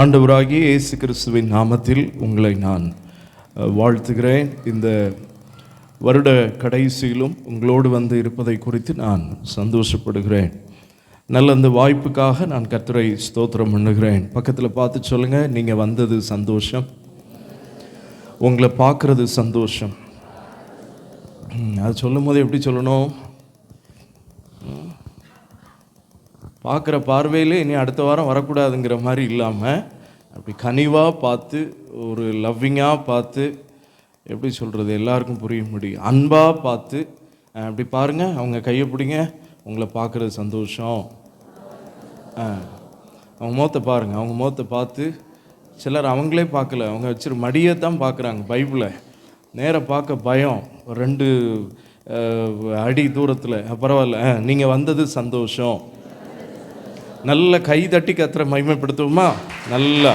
ஆண்டவராகிய இயேசு கிறிஸ்துவின் நாமத்தில் உங்களை நான் வாழ்த்துகிறேன். இந்த வருட கடைசியிலும் உங்களோடு வந்து இருப்பதை குறித்து நான் சந்தோஷப்படுகிறேன். நல்ல அந்த வாய்ப்புக்காக நான் கர்த்தரை ஸ்தோத்திரம் பண்ணுகிறேன். பக்கத்தில் பார்த்து சொல்லுங்கள், நீங்கள் வந்தது சந்தோஷம், உங்களை பார்க்குறது சந்தோஷம். அது சொல்லும் போது எப்படி சொல்லணும்? பார்க்குற பார்வையிலே இனி அடுத்த வாரம் வரக்கூடாதுங்கிற மாதிரி இல்லாமல் அப்படி கனிவாக பார்த்து, ஒரு லவ்விங்காக பார்த்து, எப்படி சொல்கிறது, எல்லாருக்கும் புரிய முடியும், அன்பாக பார்த்து அப்படி பாருங்கள். அவங்க கையை பிடிங்க, உங்களை பார்க்குறது சந்தோஷம். அவங்க முகத்தை பாருங்கள், அவங்க முகத்தை பார்த்து. சிலர் அவங்களே பார்க்கல, அவங்க வச்சிரு மடியை தான் பார்க்குறாங்க. பைபிளை நேராக பார்க்க பயம், 2 அடி தூரத்தில். பரவாயில்ல, நீங்கள் வந்தது சந்தோஷம். நல்ல கை தட்டி கர்த்தரை மகிமைப்படுத்துவோமா? நல்லா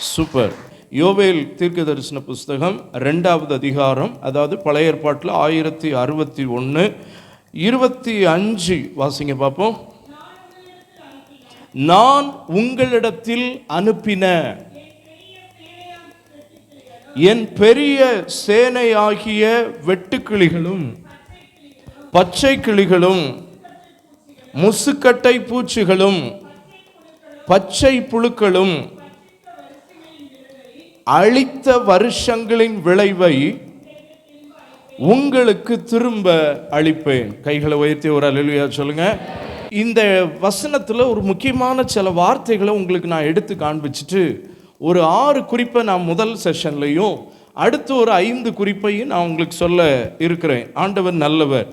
சூப்பர். யோவேல் தீர்க்க தரிசன புஸ்தகம் 2வது அதிகாரம், அதாவது பழைய ஏற்பாட்டில் 1061 25 வாசிங்க பார்ப்போம். நான் உங்களிடத்தில் அனுப்பின என் பெரிய சேனையாகிய வெட்டுக்கிளிகளும் பச்சை கிளிகளும் முசுக்கட்டை பூச்சிகளும் பச்சை புழுக்களும் அழித்த வருஷங்களின் விளைவை உங்களுக்கு திரும்ப அளிப்பேன். கைகளை உயர்த்தி ஒரு அல்லேலூயா சொல்லுங்க. இந்த வசனத்தில் ஒரு முக்கியமான சில வார்த்தைகளை உங்களுக்கு நான் எடுத்து காண்பிச்சுட்டு ஒரு 6 குறிப்பை நான் முதல் செஷன்லையும் அடுத்து ஒரு 5 குறிப்பையும் நான் உங்களுக்கு சொல்ல இருக்கிறேன். ஆண்டவர் நல்லவர்.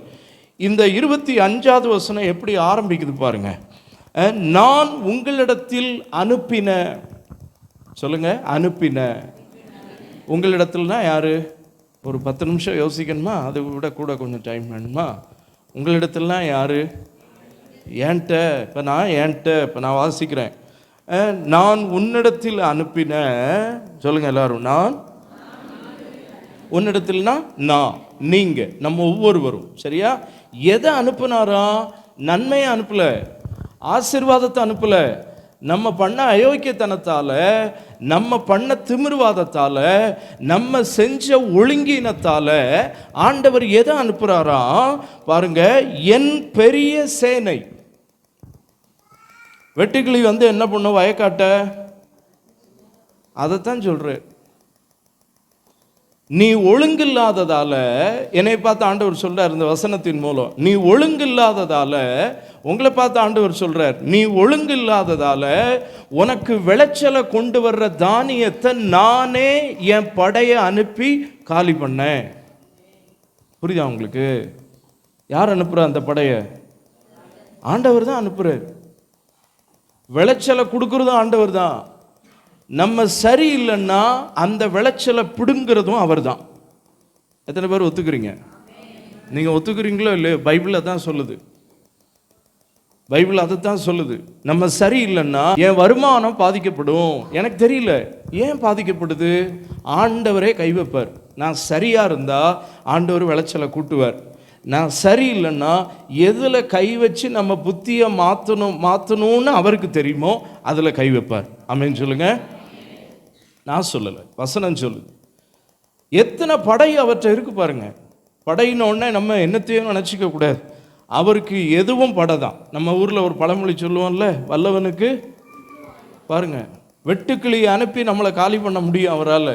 இந்த 25வது வசனம் எப்படி ஆரம்பிக்குது பாருங்க. நான் உங்களிடத்தில் அனுப்பின, சொல்லுங்க, அனுப்பின. உங்களிடத்தில்னா யாரு? ஒரு 10 நிமிஷம் யோசிக்கணுமா? அதை விட கூட கொஞ்சம் டைம் வேணுமா? உங்களிடத்தில்னா யாரு? ஏன்ட்ட. இப்போ நான் வாசிக்கிறேன். நான் உன்னிடத்தில் அனுப்பின, சொல்லுங்க எல்லாரும். நான் உன்னிடத்தில்னா நான், நீங்க, நம்ம ஒவ்வொருவரும். சரியா? எதை அனுப்புனாரா? நன்மையை அனுப்பல, ஆசீர்வாதத்தை அனுப்பல. நம்ம பண்ண அயோக்கியத்தனத்தால, நம்ம பண்ண திமிர்வாதத்தால, நம்ம செஞ்ச ஒழுங்கினத்தால ஆண்டவர் எதை அனுப்புறாரா பாருங்க. என் பெரிய சேனை. வெட்டுக்கிளி வந்து என்ன பண்ணும்? வயக்காட்ட. அதைத்தான் சொல்ற. நீ ஒழுங்கில்லாததால, என்னை பார்த்து ஆண்டவர் சொல்றார் இந்த வசனத்தின் மூலம், நீ ஒழுங்கில்லாததால, உங்களை பார்த்து ஆண்டவர் சொல்றார், நீ ஒழுங்கில்லாததால உனக்கு விளைச்சலை கொண்டு வர்ற தானியத்தை நானே என் படையை அனுப்பி காலி பண்ணேன். புரியுதா உங்களுக்கு? யார் அனுப்புற அந்த படையை? ஆண்டவர் தான் அனுப்புறார். விளைச்சலை கொடுக்கறதும் ஆண்டவர் தான். நம்ம சரியில்லைன்னா அந்த விளைச்சலை பிடுங்கிறதும் அவர் தான். எத்தனை பேர் ஒத்துக்கிறீங்க? நீங்கள் ஒத்துக்கிறீங்களோ இல்லையோ, பைபிள் தான் சொல்லுது. பைபிள் அதை தான் சொல்லுது. நம்ம சரியில்லைன்னா என் வருமானம் பாதிக்கப்படும். எனக்கு தெரியல ஏன் பாதிக்கப்படுது. ஆண்டவரே கை வைப்பார். நான் சரியாக இருந்தால் ஆண்டவர் விளைச்சலை கூட்டுவார். நான் சரியில்லைன்னா எதில் கை வச்சு நம்ம புத்தியை மாற்றணும்னு அவருக்கு தெரியுமோ அதில் கை வைப்பார். ஆமென் சொல்லுங்க. நான் சொல்லலை, வசனம் சொல்லுது. எத்தனை படை அவற்றை இருக்கு பாருங்க. படையினோடனே நம்ம என்னத்தையும் நினச்சிக்க கூடாது. அவருக்கு எதுவும் படை தான். நம்ம ஊரில் ஒரு பழமொழி சொல்லுவோம்ல, வல்லவனுக்கு பாருங்க வெட்டுக்கிளியை அனுப்பி நம்மளை காலி பண்ண முடியும் அவரால்.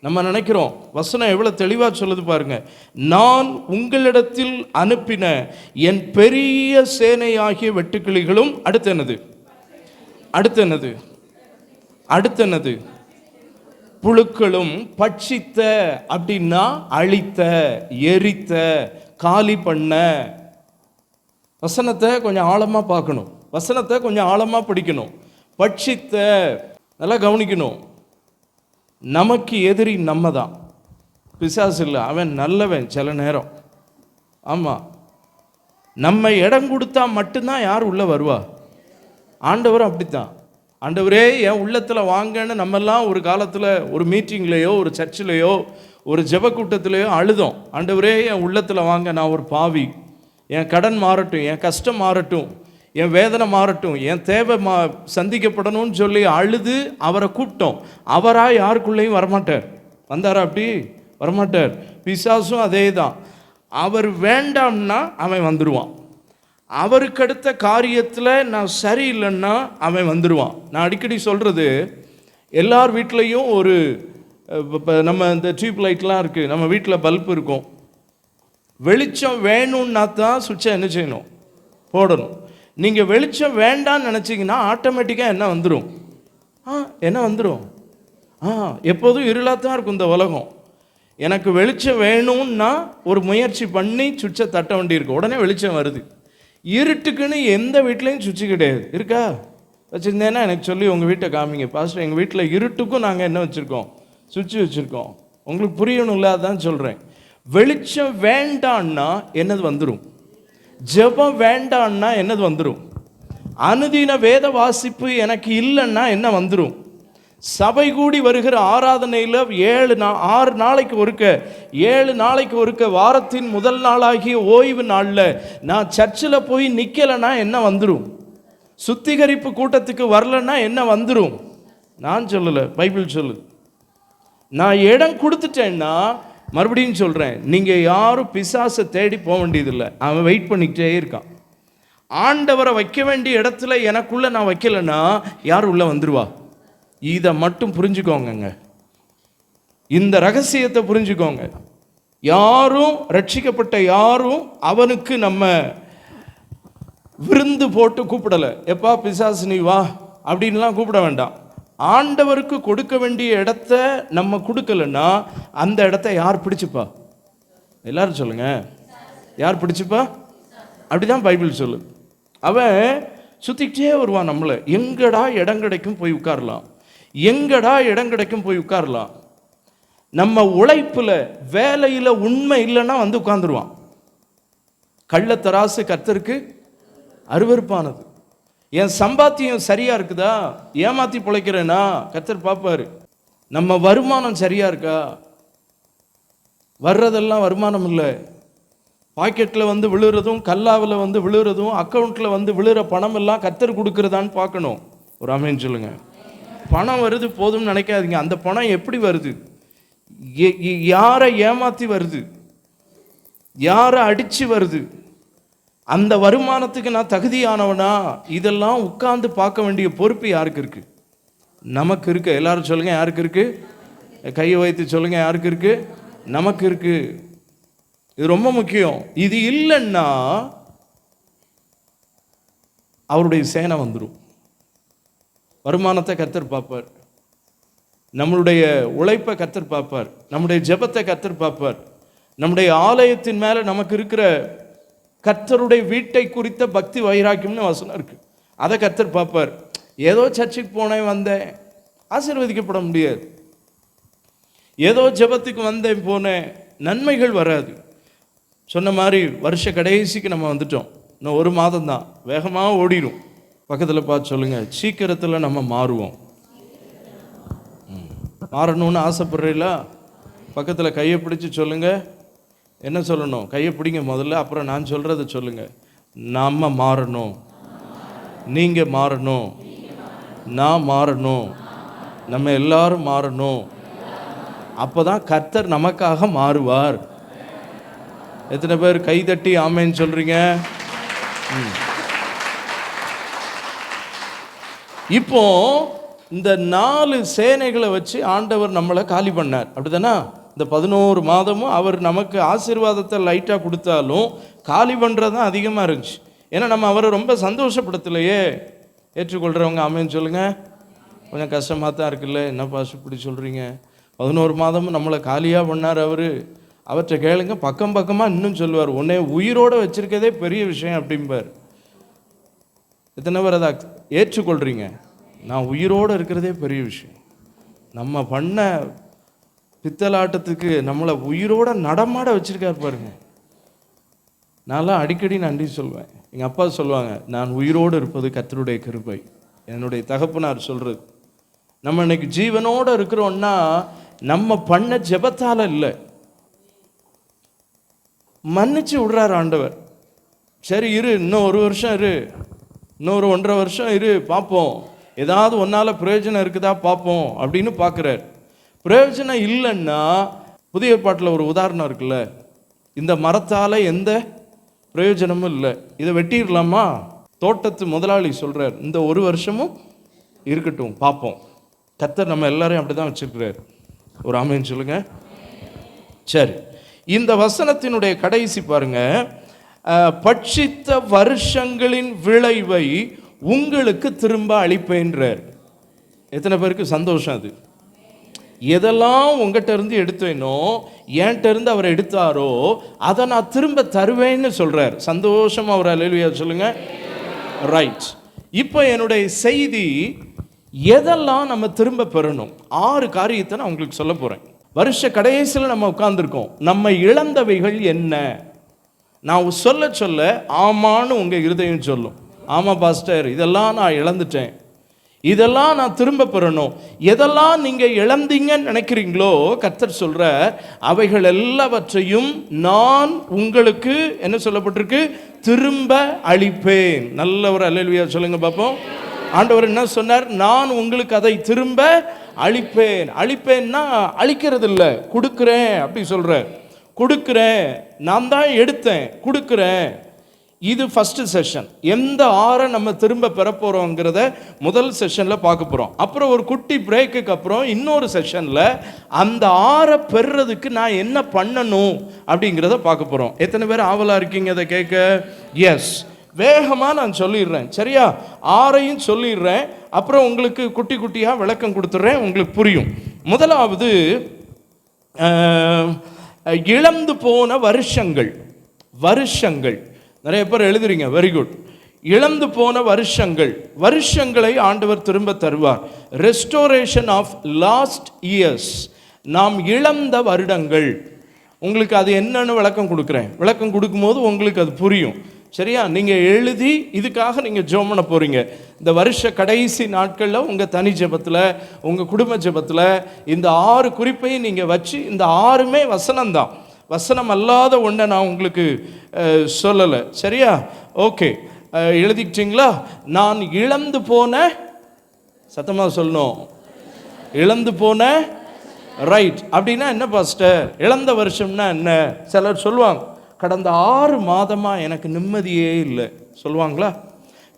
நம்ம நினைக்கிறோம். வசனம் எவ்வளோ தெளிவாக சொல்லுது பாருங்க. நான் உங்களிடத்தில் அனுப்பின என் பெரிய சேனையாகிய வெட்டுக்கிளிகளும், அடுத்து என்னது? அடுத்து என்னது? அடுத்து என்னது? புழுக்களும் பட்சித்த, அப்படின்னா அழித்த, எரித்த, காலி பண்ண. வசனத்தை கொஞ்சம் ஆழமாக பார்க்கணும். வசனத்தை கொஞ்சம் ஆழமாக படிக்கணும். பட்சித்த, நல்லா கவனிக்கணும். நமக்கு எதிரி நம்ம தான், பிசாசு இல்லை. அவன் நல்லவன் சில நேரம். ஆமாம், நம்ம இடம் கொடுத்தா மட்டும்தான் யார் உள்ளே வருவா? ஆண்டவர் அப்படித்தான். ஆண்டவரே என் உள்ளத்தில் வாங்கன்னு நம்மெல்லாம் ஒரு காலத்தில் ஒரு மீட்டிங்லேயோ ஒரு சர்ச்சிலேயோ ஒரு ஜெப கூட்டத்திலேயோ அழுதோம். ஆண்டவரே என் உள்ளத்தில் வாங்க, நான் ஒரு பாவி, என் கடன் மாறட்டும், என் கஷ்டம் மாறட்டும், என் வேதனை மாறட்டும், என் தேவை சந்திக்கப்படணும்னு சொல்லி அழுது அவரை கூப்பிட்டோம். அவராக யாருக்குள்ளேயும் வரமாட்டார். வந்தாரா? அப்படி வரமாட்டார். பிசாசும் அதே தான். அவர் வேண்டாம்னா அவன் வந்துடுவான். அவருக்கு அடுத்த காரியத்தில் நான் சரியில்லைன்னா அவன் வந்துடுவான். நான் அடிக்கடி சொல்கிறது, எல்லார் வீட்லேயும் ஒரு நம்ம இந்த டியூப் லைட்லாம் இருக்குது, நம்ம வீட்டில் பல்ப் இருக்கும். வெளிச்சம் வேணும்னா தான் சுவிட்சை என்ன செய்யணும்? போடணும். நீங்கள் வெளிச்சம் வேண்டான்னு நினச்சிங்கன்னா ஆட்டோமேட்டிக்காக என்ன வந்துடும்? என்ன வந்துடும்? எப்போதும் இருளாக தான் இருக்கும் இந்த உலகம். எனக்கு வெளிச்சம் வேணும்னா ஒரு முயற்சி பண்ணி சுவிட்சை தட்ட வேண்டியிருக்கு, உடனே வெளிச்சம் வருது. இருட்டுக்குன்னு எந்த வீட்லேயும் சுவிட்சு கிடையாது. இருக்கா? வச்சுருந்தேன்னா எனக்கு சொல்லி உங்கள் வீட்டை காமிங்க. பாஸ்டர், எங்கள் வீட்டில் இருட்டுக்கும் நாங்கள் என்ன வச்சுருக்கோம்? சுவிட்சு வச்சுருக்கோம். உங்களுக்கு புரியணும்ல, அதான் சொல்கிறேன். வெளிச்சம் வேண்டான்னா என்னது வந்துடும்? ஜெபம் வேண்டான்னா என்னது வந்துடும்? அனுதின வேத வாசிப்பு எனக்கு இல்லைன்னா என்ன வந்துடும்? சபை கூடி வருகிற ஆராதனையில் 6 நாளைக்கு ஒருக்க, 7 நாளைக்கு ஒருக்க, வாரத்தின் முதல் நாளாகிய ஓய்வு நாளில் நான் சர்ச்சில் போய் நிற்கலைன்னா என்ன வந்துடும்? சுத்திகரிப்பு கூட்டத்துக்கு வரலன்னா என்ன வந்துடும்? நான் சொல்லலை, பைபிள் சொல்லுது. நான் இடம் கொடுத்துட்டேன்னா, மறுபடியும் சொல்கிறேன், நீங்கள் யாரும் பிசாசை தேடி போக வேண்டியதில்லை. அவன் வெயிட் பண்ணிக்கிட்டே இருக்கான். ஆண்டவரை வைக்க வேண்டிய இடத்துல எனக்குள்ளே நான் வைக்கலைன்னா யார் உள்ளே வந்துடுவா? இதை மட்டும் புரிஞ்சுக்கோங்க. இந்த ரகசியத்தை புரிஞ்சுக்கோங்க. யாரும் ரட்சிக்கப்பட்ட யாரும் அவனுக்கு நம்ம விருந்து போட்டு கூப்பிடலை. எப்பா பிசாசு நீ வா அப்படின்லாம் கூப்பிட வேண்டாம். ஆண்டவருக்கு கொடுக்க வேண்டிய இடத்த நம்ம கொடுக்கலன்னா அந்த இடத்த யார் பிடிச்சுப்பா? எல்லாரும் சொல்லுங்க, யார் பிடிச்சுப்பா? அப்படிதான் பைபிள் சொல்லு. அவன் சுத்திக்கிட்டே வருவான் நம்மளை. எங்கடா இடம் கிடைக்கும் போய் உட்காரலாம், எங்கடா இடம் கிடைக்கும் போய் உட்காரலாம். நம்ம உழைப்புல வேலையில் உண்மை இல்லைன்னா வந்து உட்கார்ந்துருவான். கள்ளத்தராசு கர்த்தருக்கு அருவருப்பானது. என் சம்பாத்தியம் சரியா இருக்குதா, ஏமாத்தி பிழைக்கிறேனா, கர்த்தர் பார்ப்பாரு. நம்ம வருமானம் சரியா இருக்கா? வர்றதெல்லாம் வருமானம் இல்லை. பாக்கெட்டில் வந்து விழுறதும், கல்லாவில் வந்து விழுறதும், அக்கௌண்ட்டில் வந்து விழுற பணம் எல்லாம் கர்த்தர் கொடுக்குறதான்னு பார்க்கணும். ஒரு ஆமென் சொல்லுங்க. பணம் வருது போதும்னு நினைக்காதீங்க. அந்த பணம் எப்படி வருது? யாரை ஏமாற்றி வருது? யாரை அடித்து வருது? அந்த வருமானத்துக்கு நான் தகுதியானவனா? இதெல்லாம் உட்கார்ந்து பார்க்க வேண்டிய பொறுப்பு யாருக்கு இருக்கு? நமக்கு இருக்கு. எல்லாரும் சொல்லுங்க, யாருக்கு இருக்கு? கையை வைத்து சொல்லுங்க, யாருக்கு இருக்கு? நமக்கு இருக்கு. இது ரொம்ப முக்கியம். இது இல்லைன்னா அவருடைய சேனை வந்துடும். வருமானத்தை கர்த்தர் பார்ப்பார், நம்மளுடைய உழைப்பை கர்த்தர் பார்ப்பார், நம்முடைய ஜெபத்தை கர்த்தர் பார்ப்பார், நம்முடைய ஆலயத்தின் மேலே நமக்கு இருக்கிற கர்த்தருடைய வீட்டை குறித்த பக்தி வைராக்கியம்னு வசனம் இருக்கு, அதை கர்த்தர் பார்ப்பார். ஏதோ சர்ச்சுக்கு போனேன் வந்தேன் ஆசீர்வதிக்கப்பட முடியாது. ஏதோ ஜெபத்துக்கு வந்தேன் போனேன் நன்மைகள் வராது. சொன்ன மாதிரி வருஷ கடைசிக்கு நம்ம வந்துட்டோம். இன்னும் 1 மாதம் தான், வேகமாக ஓடிடும். பக்கத்தில் பார்த்து சொல்லுங்க, சீக்கிரத்தில் நம்ம மாறுவோம். மாறணும்னு ஆசைப்படுறீங்களா? பக்கத்தில் கையை பிடிச்சி சொல்லுங்க. என்ன சொல்லணும்? கையை பிடிங்க முதல்ல, அப்புறம் நான் சொல்கிறத சொல்லுங்க. நம்ம மாறணும், நீங்கள் மாறணும், நான் மாறணும், நம்ம எல்லாரும் மாறணும். அப்போ தான் கர்த்தர் நமக்காக மாறுவார். எத்தனை பேர் கை தட்டி ஆமேன்னு சொல்கிறீங்க? இப்போ இந்த 4 சேனைகளை வச்சு ஆண்டவர் நம்மளை காலி பண்ணார், அப்படிதானே? இந்த 11 மாதமும் அவர் நமக்கு ஆசீர்வாதத்தை லைட்டாக கொடுத்தாலும் காலி பண்ணுறது தான் அதிகமாக இருந்துச்சு. ஏன்னா நம்ம அவரை ரொம்ப சந்தோஷப்படுத்தலையே. ஏற்றுக்கொள்கிறவங்க ஆமேன்னு சொல்லுங்கள். கொஞ்சம் கஷ்டமாக தான் இருக்குல்ல, என்ன பாசு இப்படி சொல்கிறீங்க? 11 மாதமும் நம்மளை காலியாக பண்ணார் அவர். அவற்றை கேளுங்க, பக்கம் பக்கமாக இன்னும் சொல்லுவார். உன்னை உயிரோடு வச்சிருக்கதே பெரிய விஷயம் அப்படிம்பார். எத்தனை பேர் அதை ஏற்றுக்கொள்கிறீங்க? நான் உயிரோடு இருக்கிறதே பெரிய விஷயம். நம்ம பண்ண பித்தலாட்டத்துக்கு நம்மளை உயிரோட நடமாட வச்சிருக்காரு பாருங்க. நான்லாம் அடிக்கடி நன்றி சொல்வேன். எங்கள் அப்பா சொல்லுவாங்க, நான் உயிரோடு இருப்பது கர்த்தருடைய கிருபை. என்னுடைய தகப்பனார் சொல்கிறது, நம்ம இன்னைக்கு ஜீவனோடு இருக்கிறோன்னா நம்ம பண்ண ஜெபத்தால் இல்லை, மன்னிச்சு விடுறார் ஆண்டவர். சரி இரு, இன்னும் 1 வருஷம் இரு, இன்னொரு 1.5 வருஷம் இரு, பார்ப்போம், ஏதாவது ஒன்றால் பிரயோஜனம் இருக்குதா பார்ப்போம் அப்படின்னு பார்க்குறார். பிரயோஜனம் இல்லைன்னா, புதிய ஏற்பாட்டில் ஒரு உதாரணம் இருக்குல்ல, இந்த மரத்தால் எந்த பிரயோஜனமும் இல்லை, இதை வெட்டிடலாமா? தோட்டத்து முதலாளி சொல்கிறார், இந்த 1 வருஷமும் இருக்கட்டும், பார்ப்போம். கர்த்தர் நம்ம எல்லாரையும் அப்படி தான் வச்சுருக்கிறார். ஒரு ஆமென் சொல்லுங்க. சரி, இந்த வசனத்தினுடைய கடைசி பாருங்க, பட்சித்த வருஷங்களின் விளைவை உங்களுக்கு திரும்ப அளிப்பேன்றார். எத்தனை பேருக்கு சந்தோஷம்? அது எதெல்லாம் உங்கள்கிட்ட இருந்து எடுத்தேனோ, என்கிட்ட இருந்து அவர் எடுத்தாரோ, அதை நான் திரும்ப தருவேன்னு சொல்றார். சந்தோஷமா அவர் அல்லேலூயா சொல்லுங்க. ரைட். இப்போ என்னுடைய செய்தி, எதெல்லாம் நம்ம திரும்ப பெறணும்? 6 காரியத்தை நான் உங்களுக்கு சொல்ல போறேன். வருஷ கடைசியில் நம்ம உட்கார்ந்துருக்கோம். நம்ம இழந்தவைகள் என்ன? நான் சொல்ல சொல்ல ஆமான்னு உங்க இருதயம் சொல்லும். ஆமா பாஸ்டர், இதெல்லாம் நான் இழந்துட்டேன், இதெல்லாம் நான் திரும்ப பெறணும். எதெல்லாம் நீங்க இழந்தீங்கன்னு நினைக்கிறீங்களோ, கர்த்தர் சொல்ற அவைகள் எல்லாவற்றையும் நான் உங்களுக்கு என்ன சொல்லப்பட்டிருக்கு? திரும்ப அளிப்பேன். நல்ல ஒரு அல்லேலூயா சொல்லுங்க பார்ப்போம். ஆண்டவர் என்ன சொன்னார்? நான் உங்களுக்கு அதை திரும்ப அளிப்பேன். அளிப்பேன்னா அளிக்கிறது இல்லை, கொடுக்குறேன் அப்படி சொல்ற. கொடுக்குறேன், நான் தான் எடுத்தேன், கொடுக்குறேன். இது ஃபர்ஸ்ட் செஷன். எந்த 6 நம்ம திரும்ப பெற போறோங்கிறத முதல் செஷன்ல பார்க்க போறோம். அப்புறம் ஒரு குட்டி பிரேக்குக்கு அப்புறம் இன்னொரு செஷன்ல அந்த 6 பெறுறதுக்கு நான் என்ன பண்ணணும் அப்படிங்கிறத பார்க்க போறோம். எத்தனை பேர் ஆவலா இருக்கீங்க அதை கேட்க? எஸ், வேகமாக நான் சொல்லிடுறேன், சரியா? 6ஐயும் சொல்லிடுறேன், அப்புறம் உங்களுக்கு குட்டி குட்டியாக விளக்கம் கொடுத்துட்றேன், உங்களுக்கு புரியும். முதலாவது, இழந்து போன வருஷங்கள். வருஷங்கள் நிறைய பேர் எழுதுறீங்க, வெரி குட். இழந்து போன வருஷங்கள், வருஷங்களை ஆண்டவர் திரும்ப தருவார். ரெஸ்டோரேஷன் ஆஃப் லாஸ்ட் இயர்ஸ், நாம் இழந்த வருடங்கள். உங்களுக்கு அது என்னன்னு விளக்கம் கொடுக்குறேன். விளக்கம் கொடுக்கும்போது உங்களுக்கு அது புரியும், சரியா? நீங்கள் எழுதி இதுக்காக நீங்கள் ஜெபம் பண்ண போகிறீங்க. இந்த வருஷ கடைசி நாட்களில் உங்கள் தனி ஜெபத்தில், உங்கள் குடும்ப ஜெபத்தில் இந்த 6 குறிப்பையும் நீங்கள் வச்சு, இந்த 6மே வசனம்தான், வசனம் அல்லாத ஒன்றை நான் உங்களுக்கு சொல்லலை, சரியா? ஓகே, எழுதிக்கிட்டீங்களா? நான் இழந்து போன, சத்தமாக சொல்லணும், இழந்து போன. ரைட். அப்படின்னா என்ன பாஸ்டர்? இழந்த வருஷம்னா என்ன? சிலர் சொல்லுவாங்க, கடந்த 6 மாதமாக எனக்கு நிம்மதியே இல்லை சொல்லுவாங்களா?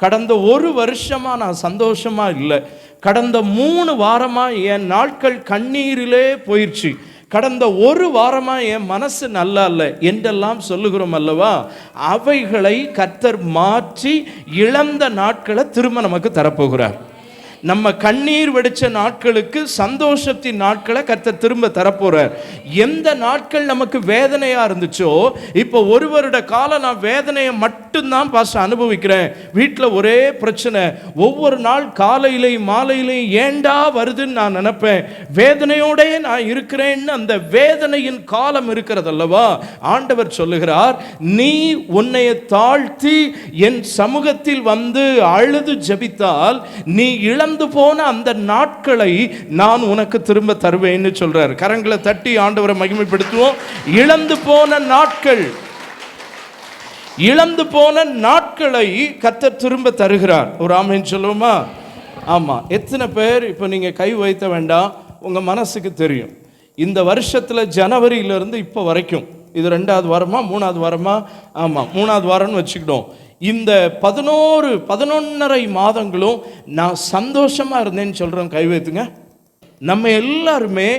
கடந்த 1 வருஷமாக நான் சந்தோஷமாக இல்லை, கடந்த 3 வாரமாக என் நாட்கள் கண்ணீரிலே போயிடுச்சு, கடந்த 1 வாரமாக என் மனசு நல்லா இல்லை என்றெல்லாம் சொல்லுகிறோம் அல்லவா? அவைகளை கர்த்தர் மாற்றி இழந்த நாட்களை திரும்ப நமக்கு தரப்போகிறார். நம்ம கண்ணீர் வெடிச்ச நாட்களுக்கு சந்தோஷத்தின் நாட்களை கர்த்தர் திரும்ப தரப்போறார். எந்த நாட்கள் நமக்கு வேதனையா இருந்துச்சோ, இப்போ 1 வருட காலம் நான் வேதனையை மட்டும்தான் பாஸ்டர் அனுபவிக்கிறேன், வீட்டில் ஒரே பிரச்சனை, ஒவ்வொரு நாள் காலையிலையும் மாலையிலையும் ஏண்டா வருதுன்னு நான் நினைப்பேன், வேதனையோடே நான் இருக்கிறேன்னு அந்த வேதனையின் காலம் இருக்கிறது அல்லவா? ஆண்டவர் சொல்லுகிறார், நீ உன்னைய தாழ்த்தி என் சமூகத்தில் வந்து அழுது ஜெபித்தால் நீ இழந்து போன அந்த நாட்களை நான் உனக்கு திரும்ப தருவேன்னு சொல்றார். கரங்களை தட்டி ஆண்டவரை மகிமைப்படுத்துவோம். இழந்து போன நாட்கள், இழந்து போன நாட்களை கர்த்தர் திரும்ப தருகிறார். ஒரு ஆமென் சொல்லுவோமா? ஆமா. எத்தனை பேர் இப்போ நீங்க கை வைத்த வேண்டாம், உங்க மனசுக்கு தெரியும், இந்த வருஷத்துல ஜனவரியிலிருந்து இப்போ வரைக்கும், இது 2வது வாரமா 3வது வாரமா? ஆமா, 3வது வாரம்னு வச்சுக்கிட்டோம். இந்த 11.5 மாதங்களும் நான் சந்தோஷமா இருந்தேன்னு சொல்றேன், கை வைத்துங்க. நம்ம எல்லாருமே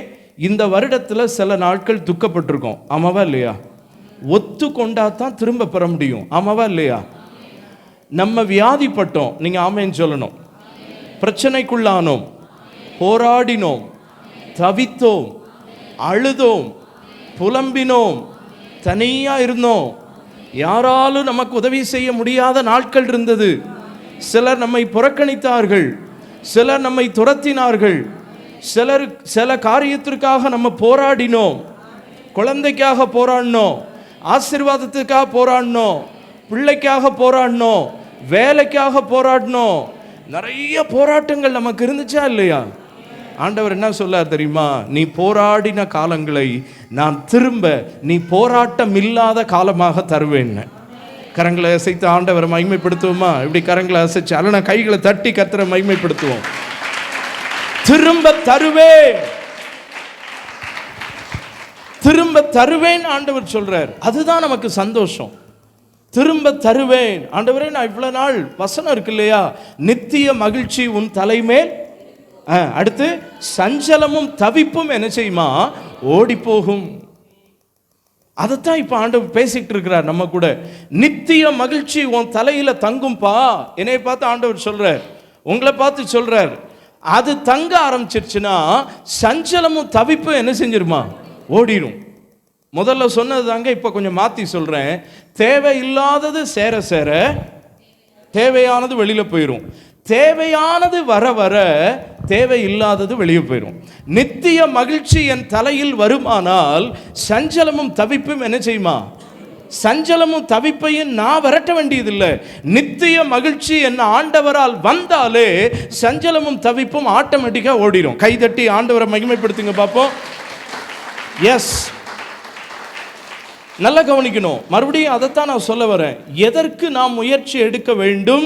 இந்த வருடத்தில் சில நாட்கள் துக்கப்பட்டிருக்கோம், ஆமாவா இல்லையா? ஒத்து கொண்டா தான் திரும்ப பெற முடியும், ஆமாவா இல்லையா? நம்ம வியாதிப்பட்டோம், நீங்க ஆமேன்னு சொல்லணும். பிரச்சனைக்குள்ளானோம், போராடினோம், தவித்தோம், அழுதோம், புலம்பினோம், தனியா இருந்தோம், யாராலும் நமக்கு உதவி செய்ய முடியாத நாட்கள் இருந்தது. சிலர் நம்மை புறக்கணித்தார்கள், சிலர் நம்மை துரத்தினார்கள், சிலர் சில காரியத்திற்காக நம்ம போராடினோம். குழந்தைக்காக போராடினோம், ஆசீர்வாதத்துக்காக போராடினோம், பிள்ளைக்காக போராடினோம், வேலைக்காக போராடினோம். நிறைய போராட்டங்கள் நமக்கு இருந்துச்சா இல்லையா? ஆண்டவர் என்ன சொல்லார் தெரியுமா? நீ போராடின காலங்களை நான் திரும்ப நீ போராட்டம் இல்லாத காலமாக தருவேன். கரங்களை அசைத்து ஆண்டவரை மகிமைப்படுத்துவோமா? இப்படி கரங்களை அசைச்சு அல்லனா கைகளை தட்டி கர்த்தரை மகிமைப்படுத்துவோம். திரும்ப தருவேன், திரும்ப தருவேன் ஆண்டவர் சொல்றார். அதுதான் நமக்கு சந்தோஷம். திரும்ப தருவேன் ஆண்டவரே. நான் இவ்வளவு நாள் வசனம் இருக்கு இல்லையா, நித்திய மகிழ்ச்சி உன் தலைமேல், அடுத்து சஞ்சலமும் தவிப்பும் என்ன செய்யுமா? ஓடி போகும். அதைத்தான் இப்ப ஆண்டவர் பேசிட்டு இருக்கிறார் நம்ம கூட. நித்திய மகிழ்ச்சி உன் தலையில தங்கும்பா. என்னை பார்த்து ஆண்டவர் சொல்றார், உங்களை பார்த்து சொல்றார். அது தங்க ஆரம்பிச்சிருச்சுன்னா சஞ்சலமும் தவிப்பும் என்ன செஞ்சிருமா? ஓடிடும். முதல்ல சொன்னது தாங்க இப்ப கொஞ்சம் மாத்தி சொல்றேன். தேவையில்லாதது சேர சேர தேவையானது வெளியில போயிடும். தேவையானது வர வர தேவையில்லாதது வெளியே போயிடும். நித்திய மகிழ்ச்சி என் தலையில் வருமானால் சஞ்சலமும் தவிப்பும் என்ன செய்யுமா? சஞ்சலமும் தவிப்பையும் நான் விரட்ட வேண்டியதில்லை. நித்திய மகிழ்ச்சி என் ஆண்டவரால் வந்தாலே சஞ்சலமும் தவிப்பும் ஆட்டோமேட்டிக்கா ஓடிடும். கைதட்டி ஆண்டவரை மகிமைப்படுத்துங்க பார்ப்போம். எஸ், நல்லா கவனிக்கணும். மறுபடியும் அதைத்தான் நான் சொல்ல வரேன். எதற்கு நாம் முயற்சி எடுக்க வேண்டும்,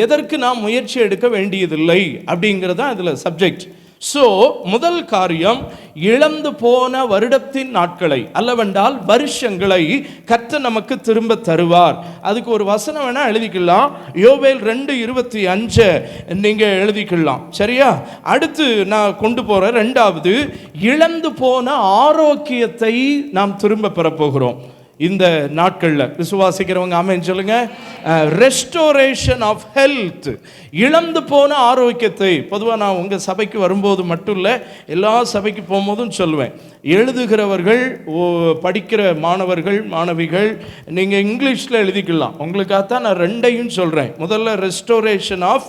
எதற்கு நாம் முயற்சி எடுக்க வேண்டியதில்லை அப்படிங்கிறதா இதில் சப்ஜெக்ட். ஸோ முதல் காரியம், இழந்து போன வருடத்தின் நாட்களை அல்லவென்றால் வருஷங்களை கர்த்தர் நமக்கு திரும்ப தருவார். அதுக்கு ஒரு வசனம் வேணா எழுதிக்கலாம். யோவேல் 2:25 நீங்க எழுதிக்கலாம். சரியா? அடுத்து நான் கொண்டு போற ரெண்டாவது, இழந்து போன ஆரோக்கியத்தை நாம் திரும்ப பெறப்போகிறோம் இந்த நாட்களில். விசுவாசிக்கிறவங்க ஆமென் சொல்லுங்க. ரெஸ்டோரேஷன் ஆஃப் ஹெல்த், இழந்து போன ஆரோக்கியத்தை. பொதுவாக நான் உங்கள் சபைக்கு வரும்போது மட்டும் இல்லை, எல்லா சபைக்கு போகும்போதும் சொல்லுவேன், எழுதுகிறவர்கள், படிக்கிற மாணவர்கள் மாணவிகள், நீங்கள் இங்கிலீஷில் எழுதிக்கலாம். உங்களுக்காகத்தான் நான் ரெண்டையும் சொல்கிறேன். முதல்ல restoration of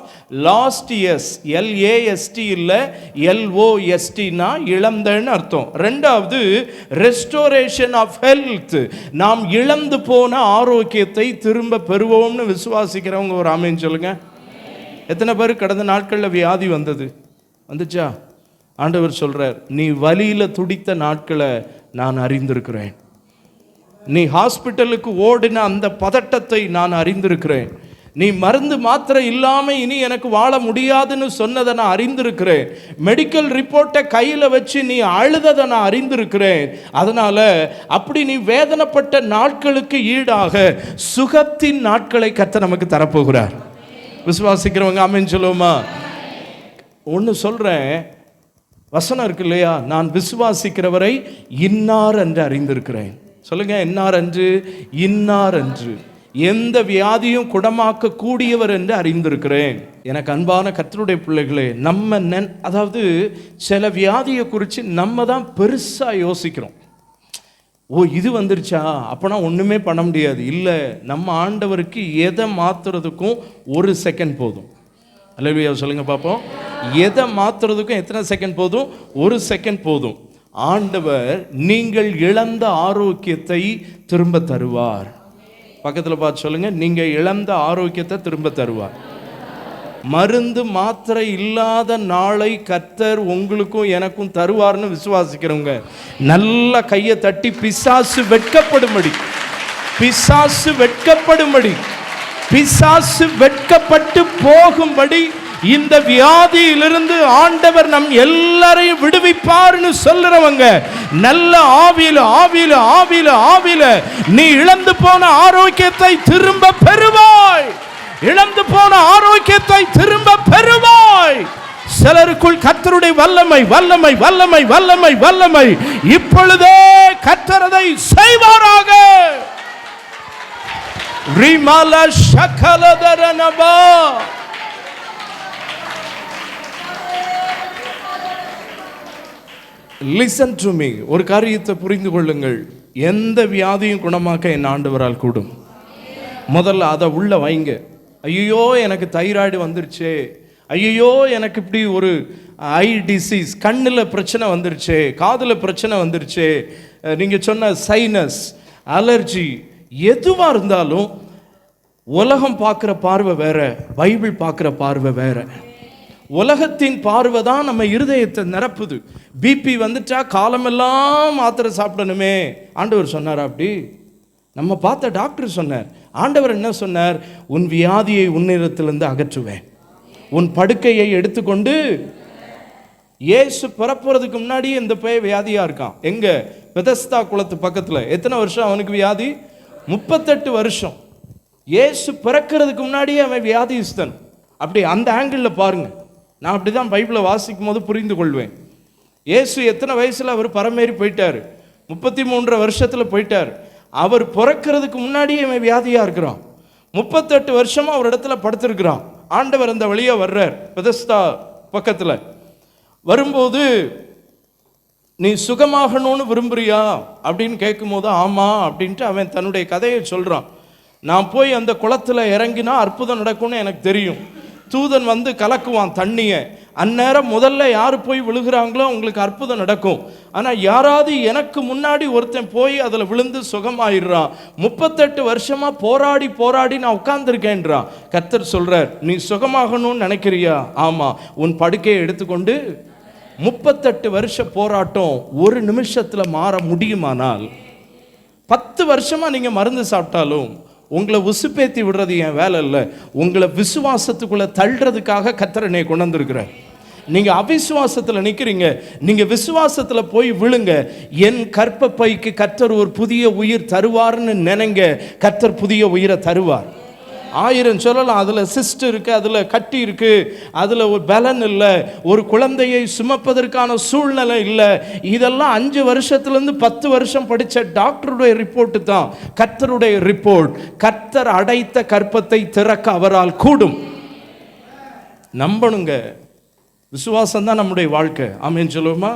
lost years, LAST இல்லை LOSTனா இழந்தன்னு அர்த்தம். ரெண்டாவது ரெஸ்டோரேஷன் ஆஃப் ஹெல்த், நாம் இழந்து போன ஆரோக்கியத்தை திரும்ப பெறுவோம்னு விசுவாசிக்கிறவங்க ஒரு ஆமென் சொல்லுங்க. எத்தனை பேர் கடந்த நாட்களில் வியாதி வந்தது? வந்துச்சா? ஆண்டவர் சொல்றார், நீ வலியில துடித்த நாட்களை நான் அறிந்திருக்கிறேன். நீ ஹாஸ்பிட்டலுக்கு ஓடின அந்த பதட்டத்தை நான் அறிந்திருக்கிறேன். நீ மருந்து மாத்திரை இல்லாம இனி எனக்கு வாழ முடியாதுன்னு சொன்னதை நான் அறிந்திருக்கிறேன். மெடிக்கல் ரிப்போர்ட்டை கையில் வச்சு நீ அழுததை நான் அறிந்திருக்கிறேன். அதனால அப்படி நீ வேதனைப்பட்ட நாட்களுக்கு ஈடாக சுகத்தின் நாட்களை கர்த்தர் நமக்கு தரப்போகிறார். விசுவாசிக்கிறவங்க ஆமென் சொல்லுவோமா? ஒன்று சொல்றேன், வசனம் இருக்கு இல்லையா, நான் விசுவாசிக்கிறவரை இன்னார் என்று அறிந்திருக்கிறேன். சொல்லுங்க, இன்னார் என்று. இன்னார் என்று எந்த வியாதியும் குணமாக்க கூடியவர் என்று அறிந்திருக்கிறேன். எனக்கு அன்பான கர்த்தருடைய பிள்ளைகளே, அதாவது சில வியாதியை குறித்து நம்ம தான் பெருசா யோசிக்கிறோம். ஓ, இது வந்துருச்சா, அப்பனா ஒண்ணுமே பண்ண முடியாது. இல்லை, நம்ம ஆண்டவருக்கு எதை மாத்துறதுக்கும் 1 செகண்ட் போதும். அல்லேலூயா சொல்லுங்க பார்ப்போம். எதை மாத்துறதுக்கும் எத்தனை செகண்ட் போதும்? 1 செகண்ட் போதும். ஆண்டவர் நீங்கள் இழந்த ஆரோக்கியத்தை திரும்ப தருவார். பக்கத்தில் பார்த்து சொல்லுங்க, நீங்க இழந்த ஆரோக்கியத்தை திரும்ப தருவார். மருந்து மாத்திரை இல்லாத நாளை கர்த்தர் உங்களுக்கும் எனக்கும் தருவார்னு விசுவாசிக்கிறவங்க நல்ல கையை தட்டி பிசாசு வெட்கப்படும்படி, பிசாசு வெட்கப்படும்படி, பிசாசு வெட்கப்பட்டு போகும்படி இந்த வியாதியிலிருந்து ஆண்டவர் நம் எல்லாரையும் விடுவிப்பார்னு சொல்றவங்க நல்ல ஆவியில ஆவியில ஆவியில ஆவியில நீ இழந்து போன ஆரோக்கியத்தை திரும்ப பெறுவாய். இழந்து போன ஆரோக்கியத்தை திரும்ப பெறுவாய். சிலருக்குள் கர்த்தருடைய வல்லமை வல்லமை வல்லமை வல்லமை வல்லமை இப்பொழுதே கர்த்தரதை செய்வாராக. ரிமல ஷகலதரனபா. Listen to me. ஒரு காரியத்தை புரிந்து கொள்ளுங்கள். எந்த வியாதியும் குணமாக்க என் ஆண்டவரால் கூடும். முதல்ல அதை உள்ள வைங்க. ஐயோ எனக்கு தைராய்டு வந்துருச்சு, ஐயோ எனக்கு இப்படி ஒரு ஐ டிசீஸ், கண்ணில் பிரச்சனை வந்துருச்சு, காதில் பிரச்சனை வந்துருச்சு, நீங்கள் சொன்ன சைனஸ், அலர்ஜி, எதுவாக இருந்தாலும் உலகம் பார்க்குற பார்வை வேற, பைபிள் பார்க்குற பார்வை வேற. உலகத்தின் பார்வை தான் நம்ம இருதயத்தை நிரப்புது. பிபி வந்துட்டா காலமெல்லாம் மாத்திரை சாப்பிடணுமே, ஆண்டவர் சொன்னார். அப்படி நம்ம பார்த்த டாக்டர் சொன்னார், ஆண்டவர் என்ன சொன்னார்? உன் வியாதியை உன்னிடத்திலிருந்து அகற்றுவேன், உன் படுக்கையை எடுத்துக்கொண்டு. இயேசு பிறப்புறதுக்கு முன்னாடியே இந்த பையன் வியாதியா இருக்கான். எங்க? பெதஸ்தா குளத்து பக்கத்துல. எத்தனை வருஷம் அவனுக்கு வியாதி? 38 வருஷம். இயேசு பிறக்கிறதுக்கு முன்னாடியே அவன் வியாதிஸ்தன். அப்படி அந்த ஆங்கிளில் பாருங்க. நான் அப்படிதான் பைபிளை வாசிக்கும் போது புரிந்து கொள்வேன். இயேசு எத்தனை வயசுல அவர் பரமேறி போயிட்டார்? 33 வருஷத்துல போயிட்டார். அவர் பிறக்கிறதுக்கு முன்னாடியே அவன் வியாதியா இருக்கிறான். 38 வருஷமா அவர் இடத்துல படுத்திருக்கிறான். ஆண்டவர் அந்த வழியா வர்றார் பெதஸ்தா பக்கத்துல. வரும்போது நீ சுகமாகணும்னு விரும்புறியா அப்படின்னு கேட்கும் போது ஆமா அப்படின்ட்டு அவன் தன்னுடைய கதையை சொல்றான். நான் போய் அந்த குளத்துல இறங்கினா அற்புதம் நடக்கும்னு எனக்கு தெரியும். தூதன் வந்து கலக்குவான் தண்ணியை. அந்நேரம் முதல்ல யார் போய் விழுகிறாங்களோ உங்களுக்கு அற்புதம் நடக்கும். ஆனால் யாராவது எனக்கு முன்னாடி ஒருத்தன் போய் அதில் விழுந்து சுகமாயிடுறான். 38 வருஷமா போராடி போராடி நான் உட்கார்ந்துருக்கேன்றான். கர்த்தர் சொல்றார், நீ சுகமாகணும்னு நினைக்கிறியா? ஆமா, உன் படுக்கையை எடுத்துக்கொண்டு. 38 வருஷ போராட்டம் ஒரு நிமிஷத்துல மாற முடியுமானால், 10 வருஷமா நீங்க மருந்து சாப்பிட்டாலும் உங்களை உசுப்பேத்தி விடுறது என் வேலை இல்லை. உங்களை விசுவாசத்துக்குள்ள தள்ளுறதுக்காக கர்த்தர் என்னை கொண்டு வந்திருக்கிறார். நீங்க அவிசுவாசத்துல நிக்கிறீங்க, நீங்க விசுவாசத்துல போய் விழுங்க. என் கற்பப்பைக்கு கர்த்தர் ஒரு புதிய உயிர் தருவார்னு நினைங்க. கர்த்தர் புதிய உயிரை தருவார். 1000 சொல்லலாம். அதுல சிஸ்ட் இருக்கு, அதுல கட்டி இருக்கு, அதுல ஒரு பலன் இல்லை, ஒரு குழந்தையை சுமப்பதற்கான சூழ்நிலை இல்லை. இதெல்லாம் 5 வருஷத்துலேருந்து 10 வருஷம் படிச்ச டாக்டருடைய ரிப்போர்ட் தான் கர்த்தருடைய ரிப்போர்ட். கர்த்தர் அடைத்த கற்பத்தை திறக்க அவரால் கூடும். நம்பணுங்க. விசுவாசம் தான் நம்முடைய வாழ்க்கை. ஆமென் சொல்லுவோமா?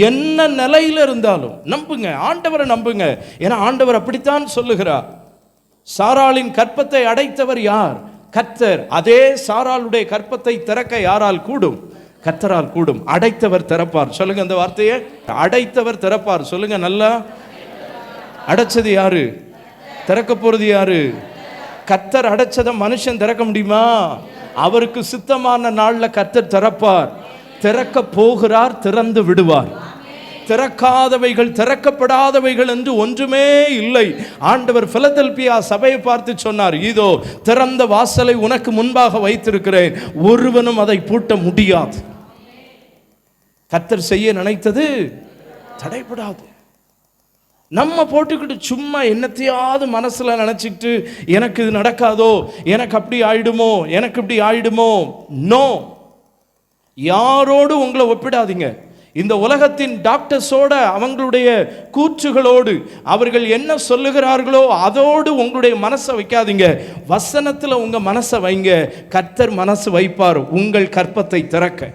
என்ன நிலையில இருந்தாலும் நம்புங்க, ஆண்டவரை நம்புங்க. ஏன்னா ஆண்டவர் அப்படித்தான் சொல்லுகிறார். சாராளின் கற்பத்தை அடைத்தவர் யார்? கர்த்தர். அதே சாராளுடைய கற்பத்தை திறக்க யாரால் கூடும்? கர்த்தரால் கூடும். அடைத்தவர் திறப்பார். சொல்லுங்க அந்த வார்த்தையை, அடைத்தவர் திறப்பார். சொல்லுங்க நல்லா. அடைச்சது யாரு? திறக்க போறது யாரு? கர்த்தர். அடைச்சதை மனுஷன் திறக்க முடியுமா? அவருக்கு சித்தமான நாள்ல கர்த்தர் திறப்பார். திறக்க போகிறார், திறந்து விடுவார். திறக்காதவைகள் திறக்கப்படாதவைகள் என்று ஒன்றுமே இல்லை. ஆண்டவர் பிலதெல்பியா சபையை பார்த்து சொன்னார், இதோ திறந்த வாசலை உனக்கு முன்பாக வைத்திருக்கிறேன், ஒருவனும் அதை பூட்ட முடியாது. கர்த்தர் செய்ய நினைத்தது தடைபடாது. நம்ம போட்டுக்கிட்டு சும்மா என்னத்தையாவது மனசுல நினைச்சிட்டு எனக்கு இது நடக்காதோ, எனக்கு அப்படி ஆயிடுமோ, எனக்கு இப்படி ஆயிடுமோ. நோ, யாரோடு உங்களை ஒப்பிடாதீங்க. இந்த உலகத்தின் டாக்டர்ஸோட அவங்களுடைய கூற்றுகளோடு அவர்கள் என்ன சொல்லுகிறார்களோ அதோடு உங்களுடைய மனசை வைக்காதீங்க. வசனத்தில் உங்க மனசை வைங்க. கர்த்தர் மனசு வைப்பார் உங்கள் கற்பத்தை திறக்க,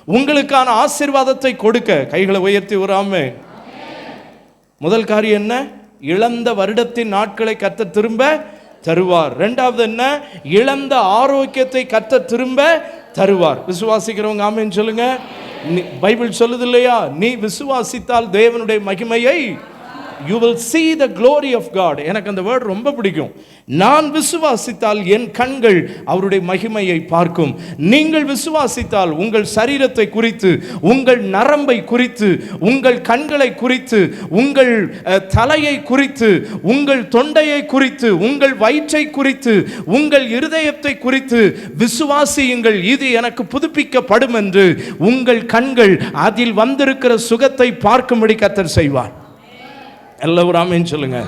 உங்களுக்கான ஆசீர்வாதத்தை கொடுக்க. கைகளை உயர்த்தி வராம. முதல் காரியம் என்ன? இழந்த வருடத்தின் நாட்களை கர்த்தர் திரும்ப தருவார். இரண்டாவது என்ன? இழந்த ஆரோக்கியத்தை கர்த்தர் திரும்ப தருவார். விசுவாசிக்கிறவங்க ஆமென் சொல்லுங்க. பைபிள் சொல்லுது இல்லையா, நீ விசுவாசித்தால் தேவனுடைய மகிமையை, you will see the glory of God. எனக்கு அந்த வேர்ட் ரொம்ப பிடிக்கும். நான் விசுவாசித்தால் என் கண்கள் அவருடைய மகிமையை பார்க்கும். நீங்கள் விசுவாசித்தால் உங்கள் சரீரத்தை குறித்து, உங்கள் நரம்பை குறித்து, உங்கள் கண்களை குறித்து, உங்கள் தலையை குறித்து, உங்கள் தொண்டையை குறித்து, உங்கள் வயிற்றை குறித்து, உங்கள் இருதயத்தை குறித்து விசுவாசியுங்கள். இது எனக்கு புதுப்பிக்கப்படும் என்று உங்கள் கண்கள் அதில் வந்திருக்கிற சுகத்தை பார்க்கும்படி கர்த்தர் செய்வார். எல்லாரும் ஆமென் சொல்லுங்க.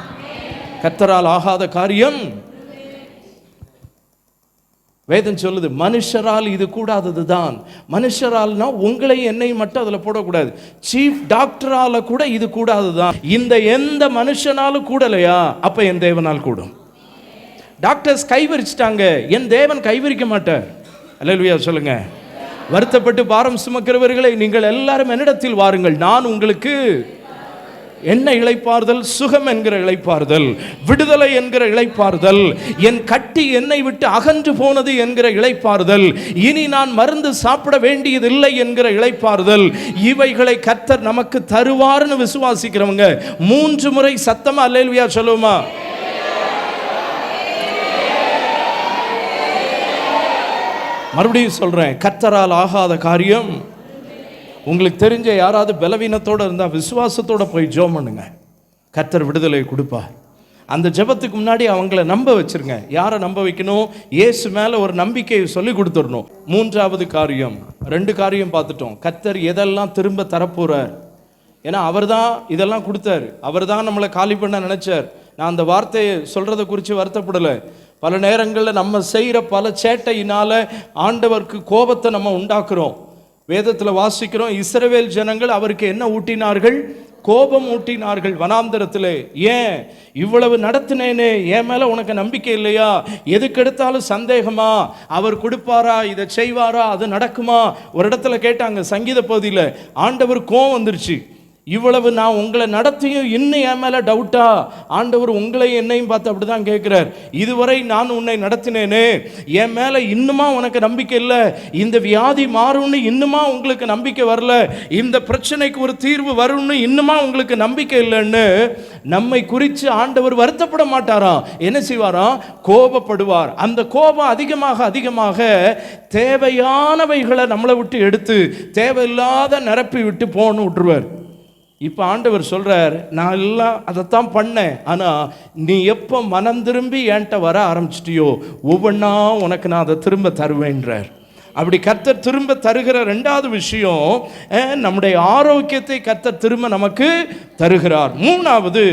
கர்த்தரால் ஆகாத காரியம். வேதம் சொல்லுது, மனுஷரால் இது கூடாததுதான். மனுஷரால்னா உங்களை என்னை மட்டும் அதுல போடக்கூடாது. சீஃப் டாக்டரால கூட இது கூடாதுதான். இந்த எந்த மனுஷனாலும் கூடலையா, அப்ப என் தேவனால் கூடும். டாக்டர்ஸ் கைவிரிச்சிட்டாங்க, என் தேவன் கைவிரிக்க மாட்டார். அல்லேலூயா சொல்லுங்க. வருத்தப்பட்டு பாரம் சுமக்கிறவர்களை நீங்கள் எல்லாரும் என்னிடத்தில் வாருங்கள், நான் உங்களுக்கு என்ன இளைப்பாறுதல்? சுகம் என்கிற இளைப்பாறுதல், விடுதலை என்கிற இளைப்பாறுதல், என் கட்டி என்னை விட்டு அகன்று போனது என்கிற இளைப்பாறுதல், இனி நான் மருந்து சாப்பிட வேண்டியதில்லை என்கிற இளைப்பாறுதல், இவைகளை கர்த்தர் நமக்கு தருவார்னு விசுவாசிக்கிறவங்க 3 முறை சத்தமா அல்லேலூயா சொல்லுமா? மறுபடியும் சொல்றேன், கர்த்தரால் ஆகாத காரியம். உங்களுக்கு தெரிஞ்ச யாராவது பலவீனத்தோடு இருந்தால் விசுவாசத்தோடு போய் ஜெபம் பண்ணுங்க. கர்த்தர் விடுதலை கொடுப்பார். அந்த ஜெபத்துக்கு முன்னாடி அவங்கள நம்ப வச்சிருங்க. யாரை நம்ப வைக்கணும்? இயேசு மேலே ஒரு நம்பிக்கையை சொல்லி கொடுத்துடணும். மூன்றாவது காரியம், 2 காரியம் பார்த்துட்டோம். கர்த்தர் எதெல்லாம் திரும்ப தரப்போறார். ஏன்னா அவர் தான் இதெல்லாம் கொடுத்தாரு, அவர் தான் நம்மளை காலி பண்ண நினைச்சார். நான் அந்த வார்த்தையை சொல்றதை குறித்து வருத்தப்படலை. பல நேரங்களில் நம்ம செய்கிற பல சேட்டையினால ஆண்டவருக்கு கோபத்தை நம்ம உண்டாக்குறோம். வேதத்தில் வாசிக்கிறோம், இஸ்ரவேல் ஜனங்கள் அவருக்கு என்ன ஊட்டினார்கள்? கோபம் ஊட்டினார்கள் வனாந்தரத்தில். ஏன் இவ்வளவு நடத்தினேனே, என் மேலே உனக்கு நம்பிக்கை இல்லையா? எதுக்கெடுத்தாலும் சந்தேகமா? அவர் கொடுப்பாரா? இதை செய்வாரா? அது நடக்குமா? ஒரு இடத்துல கேட்டாங்க சங்கீத பகுதியில், ஆண்டவர் கோபம் வந்துருச்சு, இவ்வளவு நான் உங்களை நடத்தியும் இன்னும் என் மேலே டவுட்டா? ஆண்டவர் உங்களையும் என்னையும் பார்த்து அப்படி தான் கேட்குறார். இதுவரை நான் உன்னை நடத்தினேனே, என் மேலே இன்னுமா உனக்கு நம்பிக்கை இல்லை? இந்த வியாதி மாறும்னு இன்னுமா உங்களுக்கு நம்பிக்கை வரல? இந்த பிரச்சனைக்கு ஒரு தீர்வு வரும்னு இன்னுமா உங்களுக்கு நம்பிக்கை இல்லைன்னு நம்மை குறித்து ஆண்டவர் வருத்தப்பட மாட்டாராம். என்ன செய்வாராம்? கோபப்படுவார். அந்த கோபம் அதிகமாக அதிகமாக தேவையானவைகளை நம்மளை விட்டு எடுத்து தேவையில்லாத நிரப்பி விட்டு போன்னு விட்டுருவார். இப்போ ஆண்டவர் சொல்கிறார், நான் எல்லாம் அதைத்தான் பண்ணேன், ஆனால் நீ எப்போ மனம் திரும்பி என்கிட்ட வர ஆரம்பிச்சிட்டியோ ஒவ்வொன்றா உனக்கு நான் அதை திரும்ப தருவேன்றார். அப்படி கர்த்தர் திரும்ப தருகிற 2வது விஷயம், நம்முடைய ஆரோக்கியத்தை கர்த்தர் திரும்ப நமக்கு தருகிறார். 3வது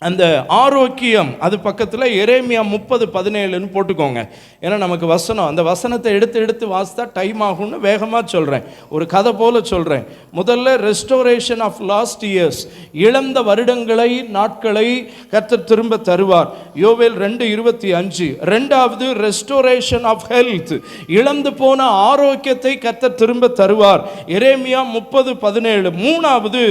அந்த ஆரோக்கியம், அது பக்கத்தில் எரேமியா 30:17 போட்டுக்கோங்க. ஏன்னா நமக்கு வசனம், அந்த வசனத்தை எடுத்து எடுத்து வாசித்தா டைம் ஆகும்னு வேகமாக சொல்கிறேன், ஒரு கதை போல சொல்கிறேன். முதல்ல ரெஸ்டோரேஷன் ஆஃப் லாஸ்ட் இயர்ஸ், இழந்த வருடங்களை நாட்களை கர்த்தர் திரும்ப தருவார். யோவேல் 2:25. 2வது ரெஸ்டோரேஷன் ஆஃப் ஹெல்த், இழந்து போன ஆரோக்கியத்தை கர்த்தர் திரும்ப தருவார். எரேமியா 30:17. 3வது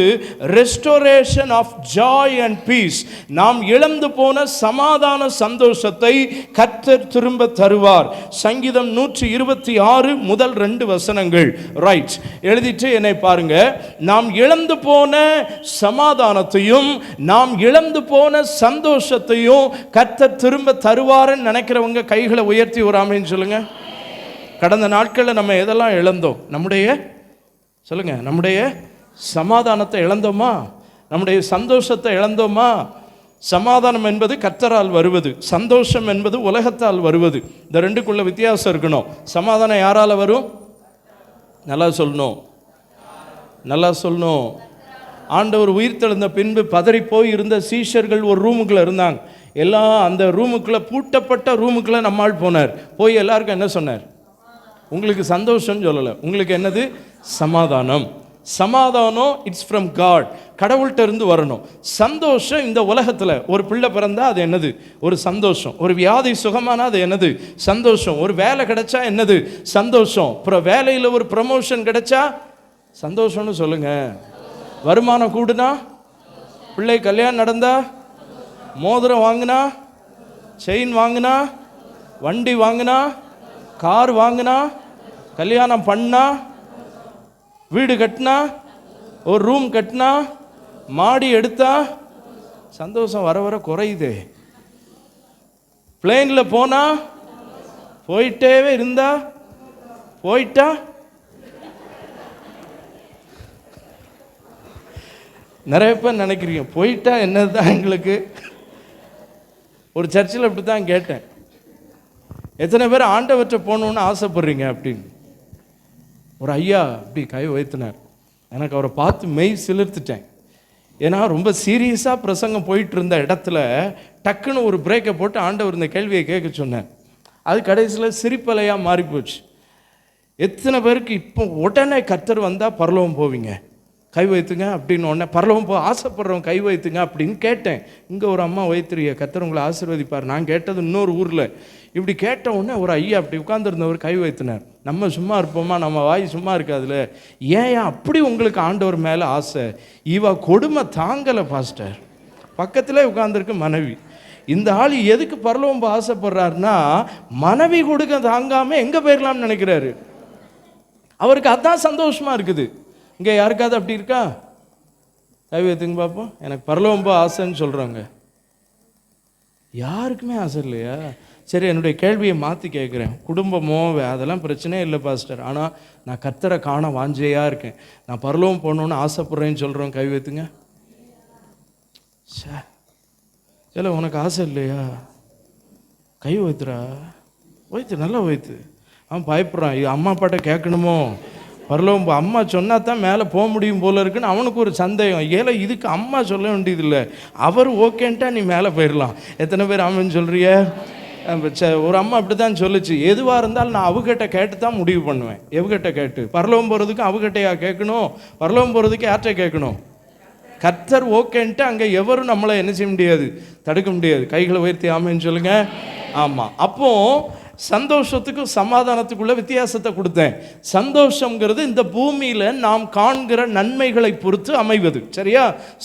restoration of joy and peace, நாம் இழந்து போன சமாதான சந்தோஷத்தை கர்த்தர் திரும்ப தருவார். சங்கீதம் 126 முதல் 2 வசனங்கள். ரைட், எழுதிட்டு என்னை பாருங்க. நாம் இழந்து போன சமாதானத்தையும் நாம் இழந்து போன சந்தோஷத்தையும் கர்த்தர் திரும்ப தருவார்னு நினைக்கிறவங்க கைகளை உயர்த்தி ஒரு ஆமென் சொல்லுங்க. கடந்த நாட்களில் நம்ம எதெல்லாம் இழந்தோம்? சொல்லுங்க, நம்முடைய சமாதானத்தை இழந்தோமா? நம்முடைய சந்தோஷத்தை இழந்தோமா? சமாதானம் என்பது கர்த்தரால் வருவது, சந்தோஷம் என்பது உலகத்தால் வருவது. இந்த 2க்குள்ள வித்தியாசம் இருக்கணும். சமாதானம் யாரால வரும்? நல்லா சொல்லணும். ஆண்டவர் உயிர்த்தெழுந்த பின்பு பதறி போய் இருந்த சீஷர்கள் ஒரு ரூமுக்குள்ளே இருந்தாங்க. எல்லாம் அந்த ரூமுக்குள்ளே, பூட்டப்பட்ட ரூமுக்குள்ளே நம்மால் போனார். போய் எல்லாருக்கும் என்ன சொன்னார்? உங்களுக்கு சந்தோஷம் சொல்லலை, உங்களுக்கு என்னது? சமாதானம். சமாதானம் இட்ஸ் ஃப்ரம் காட், கடவுள்கிட்ட இருந்து வரணும். சந்தோஷம் இந்த உலகத்தில் ஒரு பிள்ளை பிறந்தா அது என்னது? ஒரு சந்தோஷம். ஒரு வியாதி சுகமானா அது என்னது? சந்தோஷம். ஒரு வேலை கிடைச்சா என்னது? சந்தோஷம். அப்புறம் வேலையில் ஒரு ப்ரமோஷன் கிடைச்சா சந்தோஷம்னு சொல்லுங்க. வருமானம் கூடுனா, பிள்ளை கல்யாணம் நடந்தா, மோதிரம் வாங்கினா, செயின் வாங்கினா, வண்டி வாங்கினா, கார் வாங்கினா, கல்யாணம் பண்ணா, வீடு கட்டினா, ஒரு ரூம் கட்டினா, மாடி எடுத்தா, சந்தோஷம் வர வர குறையுது. பிளேனில் போனா, போயிட்டே இருந்தா, போயிட்டா நிறைய பேர் நினைக்கிறீங்க போயிட்டா என்னதுதான் எங்களுக்கு. ஒரு சர்ச்சில் அப்படி தான் கேட்டேன், எத்தனை பேர் ஆண்டவற்றை போகணுன்னு ஆசைப்படுறீங்க அப்படின்னு. ஒரு ஐயா அப்படி கை வைத்தினார். எனக்கு அவரை பார்த்து மெய் சிலிர்த்துட்டேன். ஏன்னா ரொம்ப சீரியஸாக பிரசங்கம் போயிட்டு இருந்த இடத்துல டக்குன்னு ஒரு பிரேக்கை போட்டு ஆண்டவர் இந்த கேள்வியை கேட்க சொன்னேன். அது கடைசியில் சிரிப்பலையாக மாறிப்போச்சு. எத்தனை பேருக்கு இப்போ உடனே கர்த்தர் வந்தால் பரலோகம் போவீங்க, கை வைத்துங்க அப்படின்னு உடனே பரலோகம் போக ஆசைப்படுறவங்க கை வைத்துங்க அப்படின்னு கேட்டேன். இங்கே ஒரு அம்மா வைத்திரிய, கர்த்தர் உங்களை ஆசீர்வதிப்பார். நான் கேட்டது இன்னொரு ஊரில். இப்படி கேட்ட உடனே ஒரு ஐயா அப்படி உட்கார்ந்துருந்தவர் கை வைத்தினார். நம்ம சும்மா இருப்போமா? நம்ம வாய் சும்மா இருக்காதுல. ஏன் அப்படி உங்களுக்கு ஆண்டவர் மேலே ஆசை? இவ கொடுமை தாங்கலை பாஸ்டர். பக்கத்தில் உட்கார்ந்துருக்கு மனைவி. இந்த ஆள் எதுக்கு பரலோகம் போக ஆசைப்படுறாருன்னா, மனைவி கொடுக்க தாங்காமல் எங்கே போயிடலாம்னு நினைக்கிறாரு. அவருக்கு அதான் சந்தோஷமா இருக்குது. இங்கே யாருக்காவது அப்படி இருக்கா? கை வைத்துங்க பார்ப்போம். எனக்கு பரலோகம் போக ஆசைன்னு சொல்கிறாங்க. யாருக்குமே ஆசை இல்லையா? சரி, என்னுடைய கேள்வியை மாற்றி கேட்குறேன். குடும்பமோ அதெல்லாம் பிரச்சனையே இல்லை பாஸ்டர், ஆனால் நான் கர்த்தரை காண வாஞ்சையாக இருக்கேன், நான் பரலோகம் போகணுன்னு ஆசைப்படுறேன்னு சொல்கிறோம். கை வைத்துங்க. இல்லை உனக்கு ஆசை இல்லையா, கை வைத்துறா, வைத்து நல்லா வைத்து. அவன் பயப்படுறான், இது அம்மா அப்பாட்ட கேட்கணுமோ, பரலோகம் அம்மா சொன்னா தான் மேலே போக முடியும் போல இருக்குன்னு அவனுக்கு ஒரு சந்தேகம். ஏல இதுக்கு அம்மா சொல்ல வேண்டியதில்லை, அவர் ஓகேன்ட்டா நீ மேலே போயிடலாம். எத்தனை பேர் ஆமான்னு சொல்கிறிய? ஒரு அம்மா அப்படி தான் சொல்லிச்சு, எதுவாக இருந்தாலும் நான் அவகிட்ட கேட்டு தான் முடிவு பண்ணுவேன். எவகிட்ட கேட்டு? பரலோகம் போகிறதுக்கு அவகிட்டையா கேட்கணும்? பரலோகம் போகிறதுக்கு யார்கிட்ட கேட்கணும்? கர்த்தர் ஓகேன்ட்டு அங்கே எவரும் நம்மளை என்ன செய்ய முடியாது, தடுக்க முடியாது. கைகளை உயர்த்தி ஆமைன்னு சொல்லுங்க. ஆமாம். அப்போ சந்தோஷத்துக்கும் சமாதானத்துக்குள்ள வித்தியாசத்தை கொடுத்தேன். சந்தோஷங்கிறது இந்த பூமியில் நாம் காண்கிற நன்மைகளை பொறுத்து அமைவது, சரியா?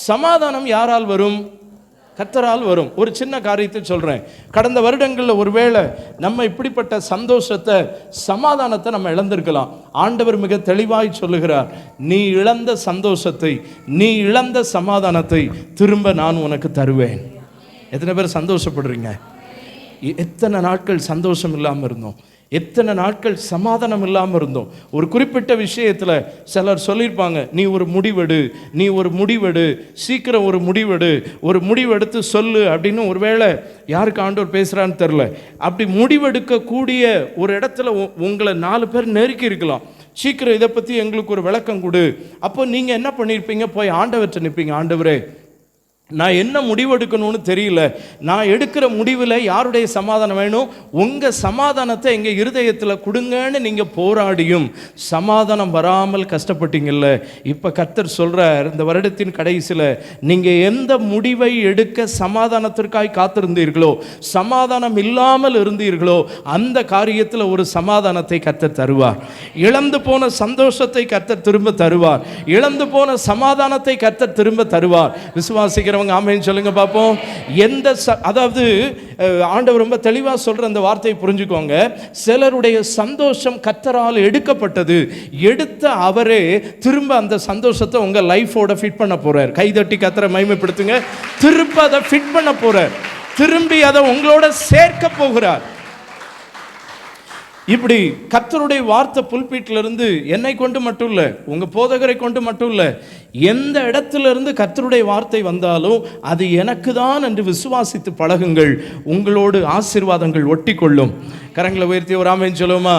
சமாதானம் யாரால் வரும்? கர்த்தரால் வரும். ஒரு சின்ன காரியத்தை சொல்கிறேன். கடந்த வருடங்களில் ஒருவேளை நம்ம இப்படிப்பட்ட சந்தோஷத்தை, சமாதானத்தை நம்ம இழந்திருக்கலாம். ஆண்டவர் மிக தெளிவாய் சொல்லுகிறார், நீ இழந்த சந்தோஷத்தை, நீ இழந்த சமாதானத்தை திரும்ப நான் உனக்கு தருவேன். எத்தனை பேர் சந்தோஷப்படுறீங்க? எத்தனை நாட்கள் சந்தோஷம் இல்லாமல் இருந்தோம், எத்தனை நாட்கள் சமாதானம் இல்லாமல் இருந்தோம். ஒரு குறிப்பிட்ட விஷயத்தில் சிலர் சொல்லியிருப்பாங்க, நீ ஒரு முடிவெடு, நீ ஒரு முடிவெடு, சீக்கிரம் ஒரு முடிவெடு, ஒரு முடிவெடுத்து சொல்லு அப்படின்னு. ஒருவேளை யாருக்கு ஆண்டவர் பேசுகிறான்னு தெரில. அப்படி முடிவெடுக்கக்கூடிய ஒரு இடத்துல உங்களை 4 பேர் நெருக்கி இருக்கலாம். சீக்கிரம் இதை பற்றி எங்களுக்கு ஒரு விளக்கம் கொடு. அப்போ நீங்கள் என்ன பண்ணியிருப்பீங்க? போய் ஆண்டவர்கிட்ட நிற்பீங்க, ஆண்டவரே நான் என்ன முடிவெடுக்கணும்னு தெரியல, நான் எடுக்கிற முடிவில் யாருடைய சமாதானம் வேணும்? உங்கள் சமாதானத்தை எங்கள் இருதயத்தில் கொடுங்கன்னு நீங்கள் போராடியும் சமாதானம் வராமல் கஷ்டப்பட்டீங்கல்ல. இப்போ கர்த்தர் சொல்கிறார், இந்த வருடத்தின் கடைசியில் நீங்கள் எந்த முடிவை எடுக்க சமாதானத்திற்காய் காத்திருந்தீர்களோ, சமாதானம் இல்லாமல் இருந்தீர்களோ, அந்த காரியத்தில் ஒரு சமாதானத்தை கர்த்தர் தருவார். இழந்து போன சந்தோஷத்தை கர்த்தர் திரும்ப தருவார். இழந்து போன சமாதானத்தை கர்த்தர் திரும்ப தருவார். விசுவாசிக்கிற ஆமென் சொல்லுங்க பாப்போம். அதாவது ஆண்டவர் ரொம்ப தெளிவா சொல்ற அந்த வார்த்தையை புரிஞ்சுக்கோங்க. சிலருடைய சந்தோஷம் கர்த்தரால் எடுக்கப்பட்டது. எடுத்த அவரே திரும்ப அந்த சந்தோஷத்தை உங்க லைஃபோட ஃபிட் பண்ண போறார். கைதட்டி கர்த்தரை மகிமைப்படுத்துங்க. திரும்ப அதை ஃபிட் பண்ண போறார். திரும்பி அதை உங்களோட சேர்க்க போகிறார். இப்படி கர்த்தருடைய வார்த்தை புல்பீட்டிலிருந்து என்னை கொண்டு மட்டும் இல்லை, உங்க போதகரை கொண்டு மட்டும் இல்லை, எந்த இடத்துல இருந்து கர்த்தருடைய வார்த்தை வந்தாலும் அது எனக்கு தான் என்று விசுவாசித்து பழகுங்கள். உங்களோடு ஆசீர்வாதங்கள் ஒட்டி கொள்ளும். கரங்களை உயர்த்தி ஒரு ஆமென் சொல்லுமா?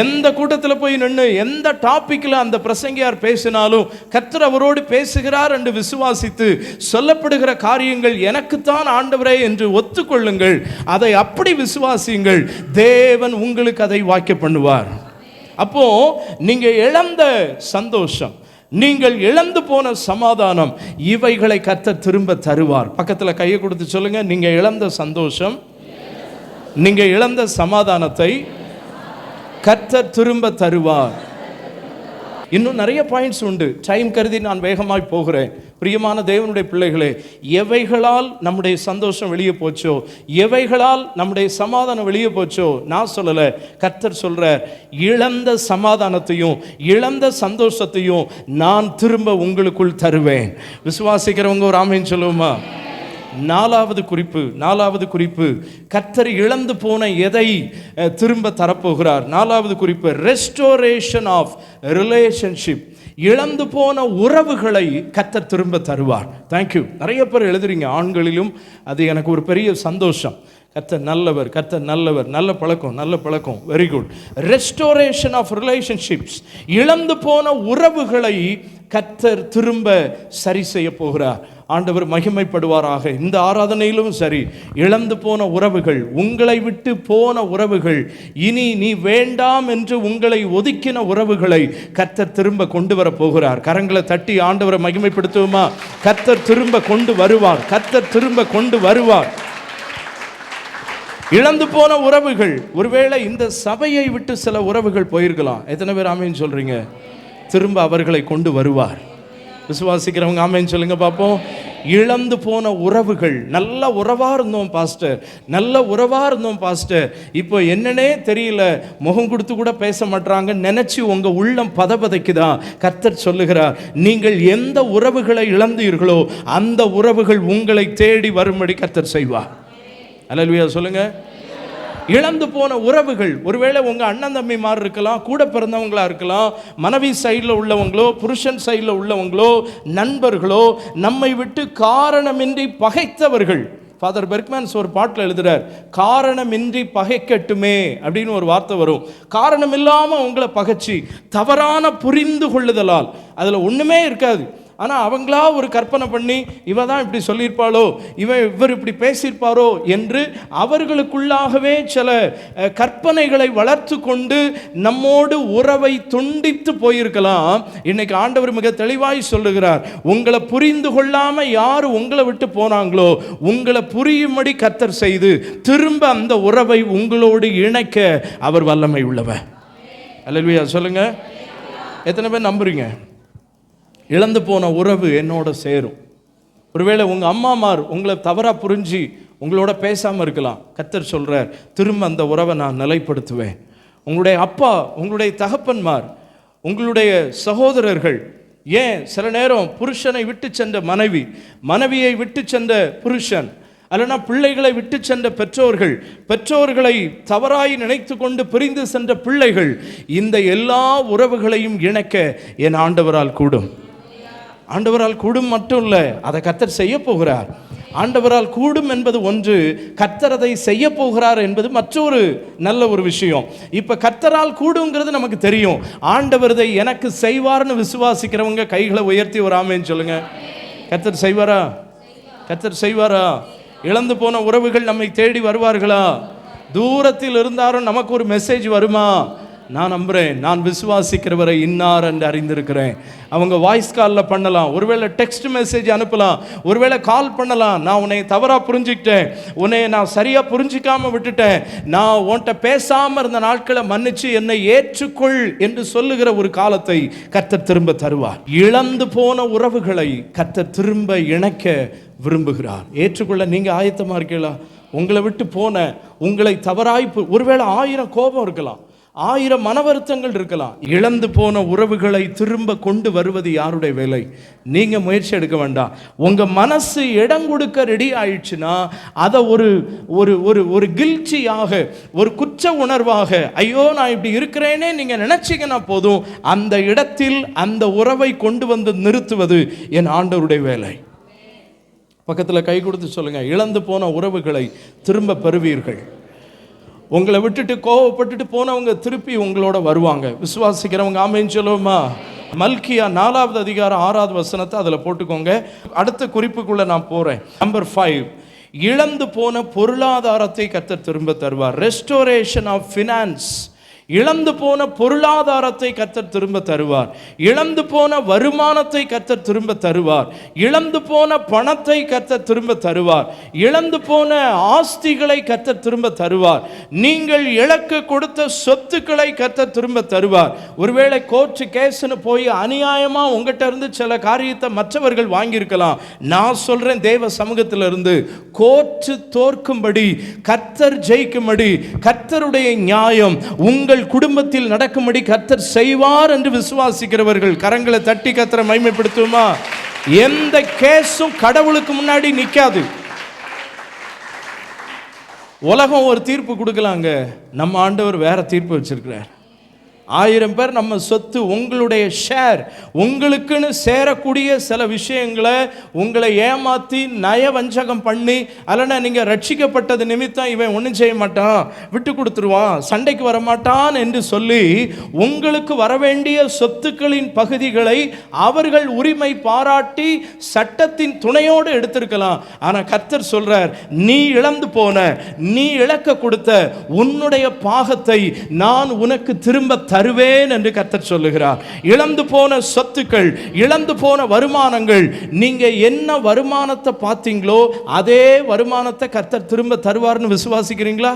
எந்த கூட்டத்தில் போய் நின்று எந்த டாபிக்ல அந்த பிரசங்கியார் பேசினாலும் கர்த்தர் அவரோடு பேசுகிறார் என்று விசுவாசித்து சொல்லப்படுகிற காரியங்கள் எனக்குத்தான் ஆண்டவரே என்று ஒத்துக்கொள்ளுங்கள். அதை அப்படி விசுவாசியுங்கள். தேவன் உங்களுக்கு அதை வாக்கிய பண்ணுவார். அப்போ நீங்க இழந்த சந்தோஷம், நீங்கள் இழந்து போன சமாதானம், இவைகளை கர்த்தர் திரும்ப தருவார். பக்கத்தில் கையை கொடுத்து சொல்லுங்க, நீங்க இழந்த சந்தோஷம், நீங்க இழந்த சமாதானத்தை கர்த்தர் திரும்ப தருவார். இன்னும் நிறைய பாயிண்ட்ஸ் உண்டு. டைம் கருதி நான் வேகமாய் போகிறேன். பிரியமான தேவனுடைய பிள்ளைகளே, எவைகளால் நம்முடைய சந்தோஷம் வெளியே போச்சோ, எவைகளால் நம்முடைய சமாதானம் வெளியே போச்சோ, நான் சொல்லலை, கர்த்தர் சொல்றார், இழந்த சமாதானத்தையும் இழந்த சந்தோஷத்தையும் நான் திரும்ப உங்களுக்குள் தருவேன். விசுவாசிக்கிறவங்க ஒரு ஆமென் சொல்லுவோமா? நாலாவது குறிப்பு, கர்த்தர் இழந்து போன எதை திரும்ப தரப்போகிறார். நாலாவது குறிப்பு, ரெஸ்டோரேஷன் ஆஃப் ரிலேஷன்ஷிப். இழந்து போன உறவுகளை கர்த்தர் திரும்ப தருவார். தேங்க்யூ. நிறைய பேர் எழுதுறீங்க, ஆண்களிலும். அது எனக்கு ஒரு பெரிய சந்தோஷம். கர்த்தர் நல்லவர், கர்த்தர் நல்லவர், நல்ல பழக்கம், very good. Restoration of relationships. இழந்து போன உறவுகளை கர்த்தர் திரும்ப சரி செய்ய போகிறார். ஆண்டவர் மகிமைப்படுவாராக. இந்த ஆராதனையிலும் சரி, இழந்து போன உறவுகள், உங்களை விட்டு போன உறவுகள், இனி நீ வேண்டாம் என்று உங்களை ஒதுக்கின உறவுகளை கர்த்தர் திரும்ப கொண்டு வர போகிறார். கரங்களை தட்டி ஆண்டவரை மகிமைப்படுத்துவோமா? கர்த்தர் திரும்ப கொண்டு வருவார். கர்த்தர் திரும்ப கொண்டு வருவார். இழந்து போன உறவுகள், ஒருவேளை இந்த சபையை விட்டு சில உறவுகள் போயிருக்கலாம். எத்தனை பேர் ஆமென் சொல்றீங்க? திரும்ப அவர்களை கொண்டு வருவார். விசுவாசிக்கிறவங்க ஆமென் சொல்லுங்க பார்ப்போம். இழந்து போன உறவுகள், நல்ல உறவா இருந்தோம் பாஸ்டர், இப்போ என்னன்னே தெரியல, முகம் கொடுத்து கூட பேச மாட்டாங்க நினைச்சு உங்க உள்ளம் பதபதைக்குதா? கர்த்தர் சொல்லுகிறார், நீங்கள் எந்த உறவுகளை இழந்தீர்களோ அந்த உறவுகள் உங்களை தேடி வரும்படி கர்த்தர் செய்வார். அல்லேலூயா சொல்லுங்க. இழந்து போன உறவுகள், ஒருவேளை உங்க அண்ணன் தம்பி மாதிரி இருக்கலாம், கூட பிறந்தவங்களா இருக்கலாம், மனைவி சைடில் உள்ளவங்களோ, புருஷன் சைடில் உள்ளவங்களோ, நண்பர்களோ, நம்மை விட்டு காரணமின்றி பகைத்தவர்கள். ஃபாதர் பெர்க்மேன்ஸ் ஒரு பாட்டில் எழுதுறார், காரணமின்றி பகைக்கட்டுமே அப்படின்னு ஒரு வார்த்தை வரும். காரணம் இல்லாமல் உங்களை பகைச்சி தவறான புரிந்து கொள்ளுதலால் அதில் ஒன்றுமே இருக்காது. ஆனால் அவங்களா ஒரு கற்பனை பண்ணி இவ தான் இப்படி சொல்லியிருப்பாளோ, இவர் இப்படி பேசியிருப்பாரோ என்று அவர்களுக்குள்ளாகவே சில கற்பனைகளை வளர்த்து கொண்டு நம்மோடு உறவை துண்டித்து போயிருக்கலாம். இன்னைக்கு ஆண்டவர் மிக தெளிவாய் சொல்லுகிறார், உங்களை புரிந்து கொள்ளாமல் யார் உங்களை விட்டு போனாங்களோ உங்களை புரியும்படி கர்த்தர் செய்து திரும்ப அந்த உறவை உங்களோடு இணைக்க அவர் வல்லமை உள்ளவர். அல்லேலூயா சொல்லுங்க. எத்தனை பேர் நம்புறீங்க? இழந்து போன உறவு என்னோட சேரும். ஒருவேளை உங்கள் அம்மாமார் உங்களை தவறாக புரிஞ்சு உங்களோட பேசாமல் இருக்கலாம். கர்த்தர் சொல்கிறார், திரும்ப அந்த உறவை நான் நிலைப்படுத்துவேன். உங்களுடைய அப்பா, உங்களுடைய தகப்பன்மார், உங்களுடைய சகோதரர்கள், ஏன் சில நேரம் புருஷனை விட்டு சென்ற மனைவி, மனைவியை விட்டு சென்ற புருஷன், அல்லனா பிள்ளைகளை விட்டு சென்ற பெற்றோர்கள், பெற்றோர்களை தவறாய் நினைத்து கொண்டு பிரிந்து சென்ற பிள்ளைகள், இந்த எல்லா உறவுகளையும் இணைக்க என் ஆண்டவரால் கூடும். ஆண்டவரால் கூடும் மட்டும் இல்லை, அதை கர்த்தர் செய்ய போகிறார். ஆண்டவரால் கூடும் என்பது ஒன்று, கர்த்தர் அதை செய்ய போகிறார் என்பது மற்றொரு நல்ல ஒரு விஷயம். இப்போ கர்த்தரால் கூடுங்கிறது நமக்கு தெரியும். ஆண்டவர் இதை எனக்கு செய்வார்னு விசுவாசிக்கிறவங்க கைகளை உயர்த்தி ஒரு ஆமேன்னு சொல்லுங்க. கர்த்தர் செய்வாரா? கர்த்தர் செய்வாரா? இழந்து போன உறவுகள் நம்மை தேடி வருவார்களா? தூரத்தில் இருந்தாலும் நமக்கு ஒரு மெசேஜ் வருமா? நான் நம்புகிறேன், நான் விசுவாசிக்கிறவரை இன்னார் என்று அறிந்திருக்கிறேன். அவங்க வாய்ஸ் காலில் பண்ணலாம், ஒருவேளை டெக்ஸ்ட் மெசேஜ் அனுப்பலாம், ஒருவேளை கால் பண்ணலாம். நான் உன்னை தவறாக புரிஞ்சுக்கிட்டேன், உன்னை நான் சரியாக புரிஞ்சிக்காமல் விட்டுட்டேன், நான் உன்கிட்ட பேசாமல் இருந்த நாட்களை மன்னிச்சு என்னை ஏற்றுக்கொள் என்று சொல்லுகிற ஒரு காலத்தை கர்த்தர் திரும்ப தருவார். இழந்து போன உறவுகளை கர்த்தர் திரும்ப இணைக்க விரும்புகிறார். ஏற்றுக்கொள்ள நீங்கள் ஆயத்தமாக இருக்கீங்களா? உங்களை விட்டு போன, உங்களை தவறாய், ஒருவேளை 1000 கோபம் இருக்கலாம், 1000 மன வருத்தங்கள் இருக்கலாம். இழந்து போன உறவுகளை திரும்ப கொண்டு வருவது யாருடைய வேலை? நீங்க முயற்சி எடுக்க வேண்டாம். உங்க மனசு இடம் கொடுக்க ரெடி ஆயிடுச்சுன்னா அதை ஒரு ஒரு ஒரு ஒரு கில்ட்டியாக, ஒரு குற்ற உணர்வாக, ஐயோ நான் இப்படி இருக்கிறேனே நீங்க நினைச்சீங்கன்னா போதும், அந்த இடத்தில் அந்த உறவை கொண்டு வந்து நிறுத்துவது என் ஆண்டவருடைய வேலை. பக்கத்தில் கை கொடுத்து சொல்லுங்க, இழந்து போன உறவுகளை திரும்ப பெறுவீர்கள். உங்களை விட்டுட்டு கோவப்பட்டுட்டு போனவங்க திருப்பி உங்களோட வருவாங்க. விசுவாசிக்கிறவங்க ஆமென் சொல்லுவோமா? மல்கியா 4வது அதிகாரம் 6வது வசனத்தை அதில் போட்டுக்கோங்க. அடுத்த குறிப்புக்குள்ள நான் போறேன். நம்பர் 5, இழந்து போன பொருளாதாரத்தை கர்த்தர் திரும்ப தருவார். Restoration of finance. இழந்து போன பொருளாதாரத்தை கர்த்தர் திரும்ப தருவார். இழந்து போன வருமானத்தை கர்த்தர் திரும்ப தருவார். இழந்து போன பணத்தை கர்த்தர் திரும்ப தருவார். இழந்து போன ஆஸ்திகளை கர்த்தர் திரும்ப தருவார். நீங்கள் இழக்க கொடுத்த சொத்துக்களை கர்த்தர் திரும்ப தருவார். ஒருவேளை கோர்ட்டு கேஸ்னு போய் அநியாயமா உங்ககிட்ட இருந்து சில காரியத்தை மற்றவர்கள் வாங்கியிருக்கலாம். நான் சொல்றேன், தேவ சமூகத்தில் இருந்து கோர்ட்டு தோற்கும்படி, கர்த்தர் ஜெயிக்கும்படி, கர்த்தருடைய நியாயம் உங்கள் குடும்பத்தில் நடக்கும்படி கர்த்தர் செய்வார் என்று விசுவாசிக்கிறவர்கள் கரங்களை தட்டி கர்த்தரை மகிமைப்படுத்துமா? எந்த கேஸும் கடவுளுக்கு முன்னாடி நிக்காது. உலகம் ஒரு தீர்ப்பு கொடுக்கலாங்க, நம்ம ஆண்டவர் வேற தீர்ப்பு வச்சிருக்கிறார். 1000 பேர் நம்ம சொத்து, உங்களுடைய ஷேர், உங்களுக்குன்னு சேரக்கூடிய சில விஷயங்களை உங்களை ஏமாற்றி நயவஞ்சகம் பண்ணி, அல்லனா நீங்கள் ரட்சிக்கப்பட்டது நிமித்தம் இவன் ஒன்றும் செய்ய மாட்டான், விட்டு கொடுத்துருவான், சண்டைக்கு வரமாட்டான் என்று சொல்லி உங்களுக்கு வரவேண்டிய சொத்துக்களின் பகுதிகளை அவர்கள் உரிமை பாராட்டி சட்டத்தின் துணையோடு எடுத்திருக்கலாம். ஆனால் கர்த்தர் சொல்றார், நீ இழந்து போன, நீ இழக்க கொடுத்த உன்னுடைய பாகத்தை நான் உனக்கு திரும்ப தருவேன் என்று கர்த்தர் சொல்லுகிறார். இழந்து போன சொத்துக்கள், இழந்து போன வருமானங்கள், நீங்க என்ன வருமானத்தை பார்த்தீங்களோ அதே வருமானத்தை கர்த்தர் திரும்ப தருவார்னு விசுவாசிக்கிறீங்களா?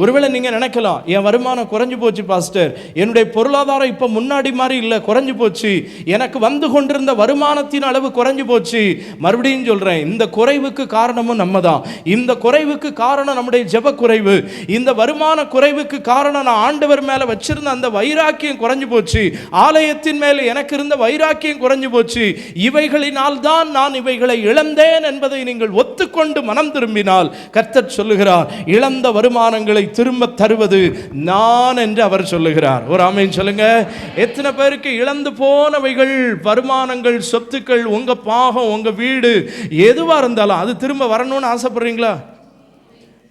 ஒருவேளை நீங்கள் நினைக்கலாம், என் வருமானம் குறைஞ்சு போச்சு பாஸ்டர், என்னுடைய பொருளாதாரம் இப்போ முன்னாடி மாதிரி இல்லை, குறைஞ்சு போச்சு, எனக்கு வந்து கொண்டிருந்த வருமானத்தின் அளவு குறைஞ்சு போச்சு. மறுபடியும் சொல்கிறேன், இந்த குறைவுக்கு காரணமும் நம்ம தான். இந்த குறைவுக்கு காரணம் நம்முடைய ஜெப குறைவு. இந்த வருமான குறைவுக்கு காரணம் நான் ஆண்டவர் மேலே வச்சிருந்த அந்த வைராக்கியம் குறைஞ்சு போச்சு, ஆலயத்தின் மேலே எனக்கு இருந்த வைராக்கியம் குறைஞ்சு போச்சு. இவைகளினால் தான் நான் இவைகளை இழந்தேன் என்பதை நீங்கள் ஒத்துக்கொண்டு மனம் திரும்பினால் கர்த்தர் சொல்லுகிறார், இழந்த வருமானங்களை திரும்ப தருவது நான் என்று அவர் சொல்லுகிறார். ஒரு ஆமென் சொல்லுங்க. எத்தனை பேருக்கு இழந்து போனவைகள், வருமானங்கள், சொத்துக்கள், உங்க பாகம், உங்க வீடு எதுவா இருந்தாலும் அது திரும்ப வரணும்னு ஆசைப்படுறீங்களா?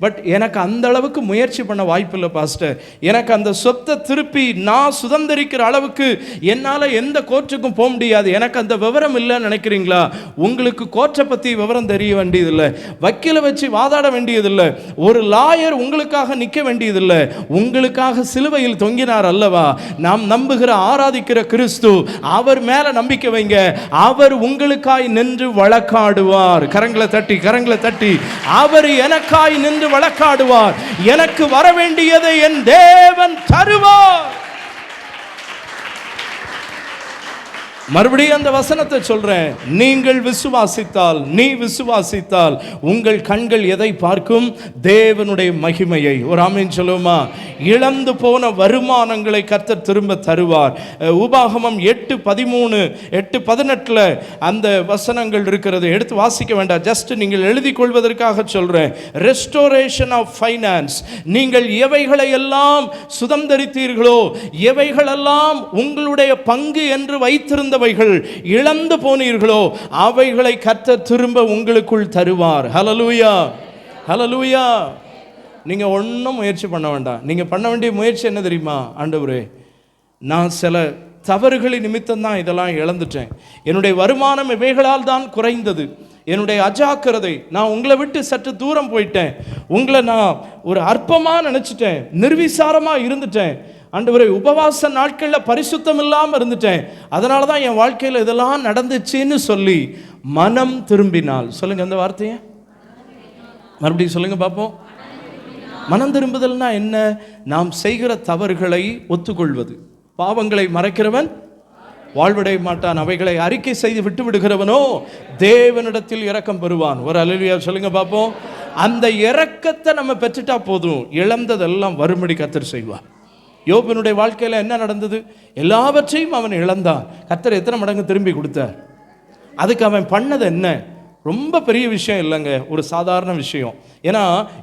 பட் எனக்கு அந்த அளவுக்கு முயற்சி பண்ண வாய்ப்பு இல்லை பாஸ்டர். எனக்கு அந்த சொத்தை திருப்பி நான் சுதந்திரிக்கிற அளவுக்கு என்னால் எந்த கோர்ட்டுக்கும் போக முடியாது, எனக்கு அந்த விவரம் இல்லைன்னு நினைக்கிறீங்களா? உங்களுக்கு கோர்ட்டை பற்றி விவரம் தெரிய வேண்டியதில்லை, வக்கீலை வச்சு வாதாட வேண்டியதில்லை, ஒரு லாயர் உங்களுக்காக நிற்க வேண்டியதில்லை. உங்களுக்காக சிலுவையில் தொங்கினார் அல்லவா? நாம் நம்புகிற ஆராதிக்கிற கிறிஸ்து, அவர் மேலே நம்பிக்கை வைங்க. அவர் உங்களுக்காய் நின்று வழக்காடுவார். கரங்களை தட்டி அவர் எனக்காய் நின்று வழக்காடுவார். எனக்கு வர வேண்டியதை என் தேவன் தருவார். மறுபடியும் அந்த வசனத்தை சொல்றேன். நீங்கள் விசுவாசித்தால், நீ விசுவாசித்தால் உங்கள் கண்கள் எதை பார்க்கும்? தேவனுடைய மகிமையை. ஒரு ஆமென் சொல்லுமா? இழந்து போன வருமானங்களை கர்த்தர் திரும்ப தருவார். உபாகமம் 8:13 8:18 அந்த வசனங்கள் இருக்கிறது. எடுத்து வாசிக்க வேண்டாம், ஜஸ்ட் நீங்கள் எழுதி கொள்வதற்காக சொல்றேன். Restoration of finance. நீங்கள் எவைகளை எல்லாம் சுதந்திரித்தீர்களோ, எவைகளெல்லாம் உங்களுடைய பங்கு என்று வைத்திருந்த இழந்து போனீர்களோ, அவைகளை கர்த்தர் திரும்ப உங்களுக்குள் தருவார். ஹல்லேலூயா, ஹல்லேலூயா. நீங்க ஒன்றும் முயற்சி பண்ண வேண்டாம். நீங்க பண்ண வேண்டிய முயற்சி என்ன தெரியுமா? ஆண்டவரே, நான் சில தவறுகளின் நிமித்தம் தான் இதெல்லாம் இழந்துட்டேன், என்னுடைய வருமானம் இவைகளால் தான் குறைந்தது, என்னுடைய அஜாக்கிரதை, நான் உங்களை விட்டு சற்று தூரம் போயிட்டேன், உங்களை நான் ஒரு அற்பமாக நினைச்சிட்டேன், நிர்விசாரமாக இருந்துட்டேன் ஆண்டவரே, உபவாச நாட்களில் பரிசுத்தம் இல்லாமல் இருந்துட்டேன், அதனால தான் என் வாழ்க்கையில் இதெல்லாம் நடந்துச்சுன்னு சொல்லி மனம் திரும்பினால். சொல்லுங்க அந்த வார்த்தையை மறுபடியும் சொல்லுங்க பார்ப்போம். மனம் திரும்புதல்னா என்ன? நாம் செய்கிற தவறுகளை ஒத்துக்கொள்வது. பாவங்களை மறைக்கிறவன் வாழ்வடைய மாட்டான், அவைகளை அறிக்கை செய்து விட்டு விடுகிறவனோ தேவனிடத்தில் இரக்கம் பெறுவான். ஒரு அல்லேலூயா சொல்லுங்க பார்ப்போம். அந்த இரக்கத்தை நம்ம பெற்றுட்டா போதும், இழந்ததெல்லாம் வரும்படி கர்த்தர் செய்வார். யோபினுடைய வாழ்க்கையில் என்ன நடந்தது? எல்லாவற்றையும் அவன் இழந்தான். கர்த்தர் எத்தனை மடங்கு திரும்பி கொடுத்தார்? அதுக்கு அவன் பண்ணது என்ன? ரொம்ப பெரிய விஷயம் இல்லைங்க, ஒரு சாதாரண விஷயம். ஏன்னா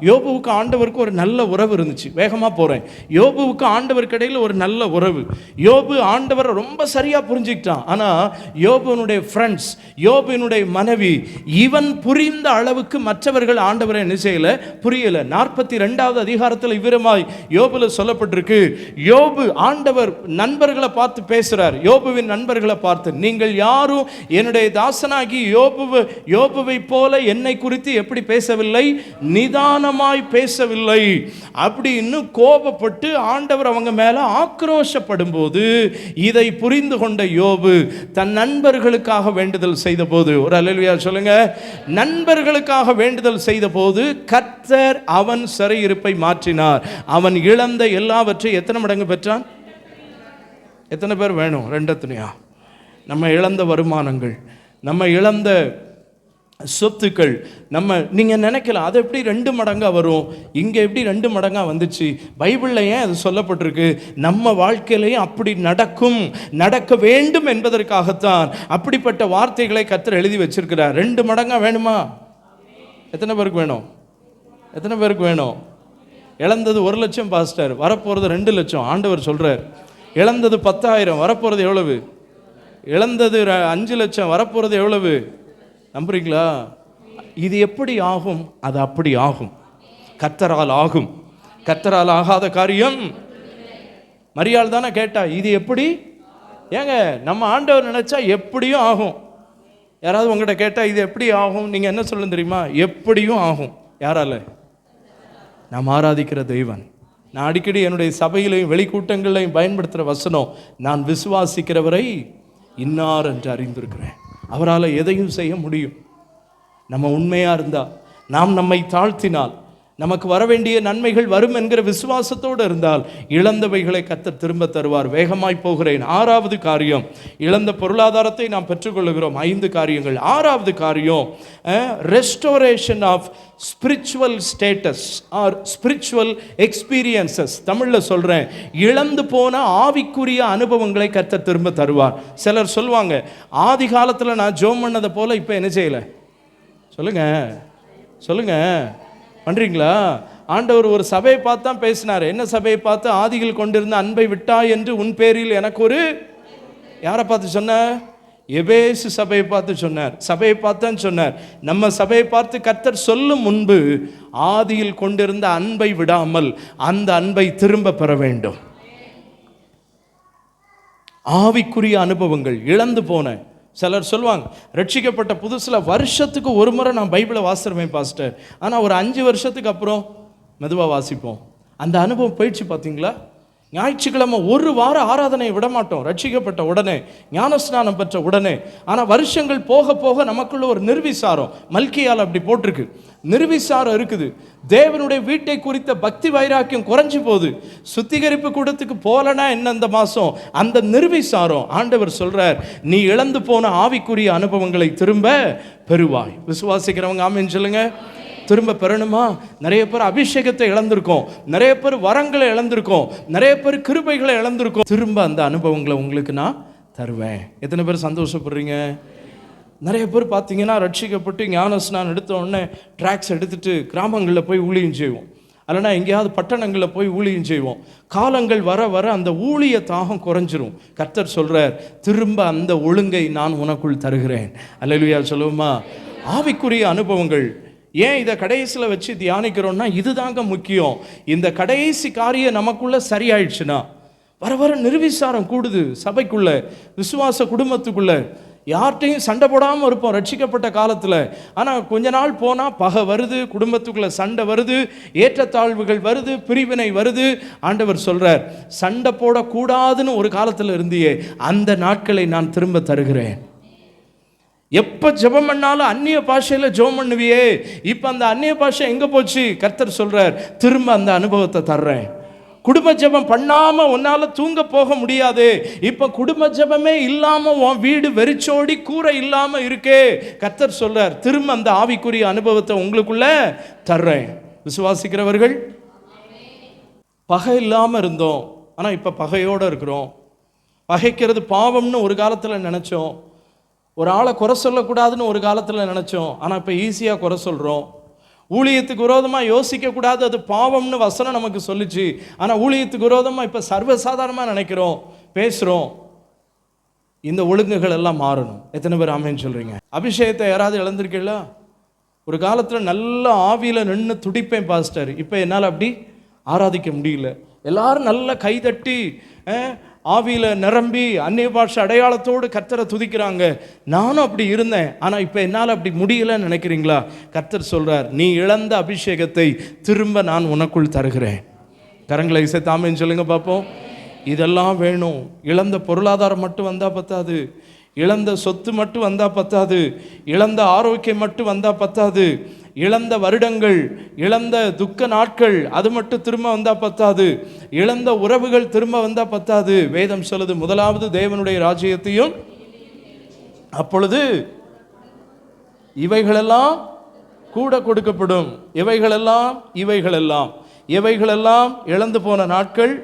யோபுவுக்கு ஆண்டவருக்கு ஒரு நல்ல உறவு இருந்துச்சு. வேகமாக போகிறேன். யோபுவுக்கு ஆண்டவருக்கு இடையில் ஒரு நல்ல உறவு. யோபு ஆண்டவரை ரொம்ப சரியாக புரிஞ்சுக்கிட்டான். ஆனால் யோபுனுடைய ஃப்ரெண்ட்ஸ், யோபுனுடைய மனைவி, இவன் புரிந்த அளவுக்கு மற்றவர்கள் ஆண்டவரை என்ன செய்யலை, புரியலை. 42வது அதிகாரத்தில் இவ்விதமாய் யோபுல சொல்லப்பட்டிருக்கு. யோபு ஆண்டவர் நண்பர்களை பார்த்து பேசுகிறார். யோபுவின் நண்பர்களை பார்த்து, நீங்கள் யாரும் என்னுடைய தாசனாகி யோபுவை போல என்னை குறித்து எப்படி பேசவில்லை, நிதானமாய் பேசவில்லை அப்படின்னு கோபப்பட்டு ஆண்டவர் அவங்க மேல ஆக்ரோஷப்படும் போது, இதை புரிந்து கொண்ட யோபு தன் நண்பர்களுக்காக வேண்டுதல் செய்த போது, ஒரு அல்லேலூயா சொல்லுங்க, நண்பர்களுக்காக வேண்டுதல் செய்த போது கர்த்தர் அவன் சிறையிருப்பை மாற்றினார். அவன் இழந்த எல்லாவற்றையும் எத்தனை மடங்கு பெற்றான்? எத்தனை பேர் வேணும்? ரெண்டத்துனையா? நம்ம இழந்த வருமானங்கள், நம்ம இழந்த சொத்துக்கள், நீங்கள் நினைக்கலாம் அது எப்படி 2 மடங்காக வரும், இங்கே எப்படி 2 மடங்காக வந்துச்சு? பைபிளில் ஏன் அது சொல்லப்பட்டிருக்கு? நம்ம வாழ்க்கையிலையும் அப்படி நடக்க வேண்டும் என்பதற்காகத்தான் அப்படிப்பட்ட வார்த்தைகளை கர்த்தர் எழுதி வச்சிருக்கிறார். 2 மடங்காக வேணுமா? எத்தனை பேருக்கு வேணும்? எத்தனை பேருக்கு வேணும்? இழந்தது 1 லட்சம் பாஸ்டர், வரப்போகிறது 2 லட்சம். ஆண்டவர் சொல்கிறார். இழந்தது 10,000, வரப்போகிறது எவ்வளவு? இழந்தது 5 லட்சம், வரப்போகிறது எவ்வளவு? நம்புறீங்களா? இது எப்படி ஆகும்? அது அப்படி ஆகும். கர்த்தரால் ஆகும். கர்த்தரால் ஆகாத காரியம். மரியாள் தானே கேட்டா, இது எப்படி? ஏங்க, நம்ம ஆண்டவர் நினைச்சா எப்படியும் ஆகும். யாராவது உங்கள்கிட்ட கேட்டால் இது எப்படி ஆகும், நீங்கள் என்ன சொல்ல தெரியுமா? எப்படியும் ஆகும். யாரால? நாம் ஆராதிக்கிற தெய்வன். நான் அடிக்கடி என்னுடைய சபையிலையும் வெளிக்கூட்டங்களையும் பயன்படுத்துகிற வசனம், நான் விசுவாசிக்கிறவரை இன்னார் என்று அறிந்திருக்கிறேன். அவரால் எதையும் செய்ய முடியும். நம்ம உண்மையாக இருந்தால், நாம் நம்மை தாழ்த்தினால், நமக்கு வர வேண்டிய நன்மைகள் வரும் என்கிற விசுவாசத்தோடு இருந்தால் இழந்தவைகளை கர்த்தர் திரும்ப தருவார். வேகமாய் போகிறேன். 6வது காரியம், இழந்த பொருளாதாரத்தை நாம் பெற்றுக்கொள்கிறோம். 5 காரியங்கள். 6வது காரியம், restoration of spiritual status or spiritual experiences. தமிழில் சொல்கிறேன், இழந்து போன ஆவிக்குரிய அனுபவங்களை கர்த்தர் திரும்ப தருவார். சிலர் சொல்லுவாங்க, ஆதி காலத்தில் நான் ஜோம் பண்ணதை போல் இப்போ என்ன செய்யலை. சொல்லுங்க பண்ணுறீங்களா? ஆண்டவர் ஒரு சபையை பார்த்து தான் பேசினார். என்ன சபையை பார்த்து? ஆதியில் கொண்டிருந்த அன்பை விட்டாய் என்று உன் பேரில் எனக்கு ஒரு, யாரை பார்த்து சொன்னார்? எபேசு சபையை பார்த்து சொன்னார். சபையை பார்த்தான் சொன்னார். நம்ம சபையை பார்த்து கர்த்தர் சொல்லும் முன்பு ஆதியில் கொண்டிருந்த அன்பை விடாமல் அந்த அன்பை திரும்ப பெற வேண்டும். ஆவிக்குரிய அனுபவங்கள் இழந்து போன சிலர் சொல்லுவாங்க, ரட்சிக்கப்பட்ட புதுசில் வருஷத்துக்கு ஒரு முறை நான் பைபிளை வாசிடுவேன் பாஸ்டர், ஆனால் ஒரு 5 வருஷத்துக்கு அப்புறம் மெதுவாக வாசிப்போம். அந்த அனுபவம் போயிடுச்சு பார்த்தீங்களா? ஞாயிற்றுக்கிழமை ஒரு வார ஆராதனையை விட மாட்டோம் ரட்சிக்கப்பட்ட உடனே, ஞானஸ்நானம் பெற்ற உடனே. ஆனால் வருஷங்கள் போக போக நமக்குள்ள ஒரு நிர்விசாரம், மல்கியால் அப்படி போட்டிருக்கு, நிர்விசாரம் இருக்குது. தேவனுடைய வீட்டை குறித்த பக்தி வைராக்கியம் குறைஞ்சி போகுது. சுத்திகரிப்பு கூடத்துக்கு போலனா என்ன இந்த மாதம்? அந்த நிர்விசாரம். ஆண்டவர் சொல்றார், நீ இழந்து போன ஆவிக்குரிய அனுபவங்களை திரும்ப பெறுவாய். விசுவாசிக்கிறவங்க ஆமென் சொல்லுங்க. திரும்ப பெறணுமா? நிறைய பேர் அபிஷேகத்தை இழந்திருக்கோம், நிறைய பேர் வரங்களை இழந்திருக்கோம், நிறைய பேர் கிருபைகளை இழந்திருக்கோம். திரும்ப அந்த அனுபவங்களை உங்களுக்கு நான் தருவேன். எத்தனை பேர் சந்தோஷப்படுறீங்க? நிறைய பேர் பார்த்தீங்கன்னா ரட்சிக்கப்பட்டு ஞானஸ்நானம் எடுத்த உடனே ட்ராக்ஸ் எடுத்துட்டு கிராமங்களில் போய் ஊழியம் செய்வோம், இல்லைனா எங்கேயாவது பட்டணங்களில் போய் ஊழியம் செய்வோம். காலங்கள் வர வர அந்த ஊழிய தாகம் குறைஞ்சிரும். கர்த்தர் சொல்றார், திரும்ப அந்த ஒழுங்கை நான் உனக்குள் தருகிறேன். அல்லேலூயா சொல்லுவோமா? ஆவிக்குரிய அனுபவங்கள். ஏன் இதை கடைசியில் வச்சு தியானிக்கிறோம்னா இதுதாங்க முக்கியம். இந்த கடைசி காரியம் நமக்குள்ள சரியாயிடுச்சுன்னா வர வர நிர்விசாரம் கூடுது. சபைக்குள்ள, விசுவாச குடும்பத்துக்குள்ள யார்கிட்டையும் சண்டை போடாமல் இருப்போம் ரட்சிக்கப்பட்ட காலத்தில். ஆனால் கொஞ்ச நாள் போனால் பகை வருது, குடும்பத்துக்குள்ள சண்டை வருது, ஏற்றத்தாழ்வுகள் வருது, பிரிவினை வருது. ஆண்டவர் சொல்றார், சண்டை போடக்கூடாதுன்னு ஒரு காலத்தில் இருந்தியே, அந்த நாட்களை நான் திரும்ப தருகிறேன். எப்போ ஜெபம் பண்ணாலும் அந்நிய பாஷையில் ஜெபம் பண்ணுவியே, இப்போ அந்த அந்நிய பாஷை எங்கே போச்சு? கர்த்தர் சொல்றார், திரும்ப அந்த அனுபவத்தை தர்றேன். குடும்ப ஜெபம் பண்ணாமல் உன்னால் தூங்க போக முடியாது. இப்போ குடும்ப ஜெபமே இல்லாமல் உன் வீடு வெறிச்சோடி கூரை இல்லாமல் இருக்கே. கர்த்தர் சொல்றார், திரும்ப அந்த ஆவிக்குரிய அனுபவத்தை உங்களுக்குள்ள தர்றேன். விசுவாசிக்கிறவர்கள், பகை இல்லாமல் இருந்தோம், ஆனால் இப்போ பகையோடு இருக்கிறோம். பகைக்கிறது பாவம்னு ஒரு காலத்தில் நினச்சோம், ஒரு ஆளை குறை சொல்லக்கூடாதுன்னு ஒரு காலத்தில் நினச்சோம், ஆனால் இப்போ ஈஸியாக குறை சொல்கிறோம். ஊழியத்துக்கு விரோதமாக யோசிக்கக்கூடாது, அது பாவம்னு வசனம் நமக்கு சொல்லிச்சு, ஆனால் ஊழியத்துக்கு விரோதமாக இப்போ சர்வசாதாரணமாக நினைக்கிறோம், பேசுகிறோம். இந்த ஒழுங்குகள் எல்லாம் மாறணும். எத்தனை பேர் ஆமேன்னு சொல்கிறீங்க? அபிஷேகத்தை யாராவது இழந்திருக்கீங்களா? ஒரு காலத்தில் நல்ல ஆவியில் நின்று துடிப்பேன் பாஸ்டர், இப்போ என்னால் அப்படி ஆராதிக்க முடியல. எல்லாரும் நல்ல கைதட்டி ஆவியில் நிரம்பி அந்நிய பாஷை அடையாளத்தோடு கர்த்தரை துதிக்கிறாங்க. நானும் அப்படி இருந்தேன், ஆனால் இப்போ என்னால் அப்படி முடியலன்னு நினைக்கிறீங்களா? கர்த்தர் சொல்கிறார், நீ இழந்த அபிஷேகத்தை திரும்ப நான் உனக்குள் தருகிறேன். கரங்களை இசைத்தாமேன்னு சொல்லுங்க பார்ப்போம். இதெல்லாம் வேணும். இழந்த பொருளாதாரம் மட்டும் வந்தால் பத்தாது, இழந்த சொத்து மட்டும் வந்தால் பத்தாது, இழந்த ஆரோக்கியம் மட்டும் வந்தால் பத்தாது, இழந்த வருடங்கள், இழந்த துக்க நாட்கள் அது மட்டும் திரும்ப வந்தால் பத்தாது, இழந்த உறவுகள் திரும்ப வந்தால் பத்தாது. வேதம் சொல்லுது, முதலாவது தேவனுடைய ராஜ்யத்தையும் அப்பொழுது இவைகளெல்லாம் கூட கொடுக்கப்படும். இவைகளெல்லாம் இழந்து போன நாட்கள்,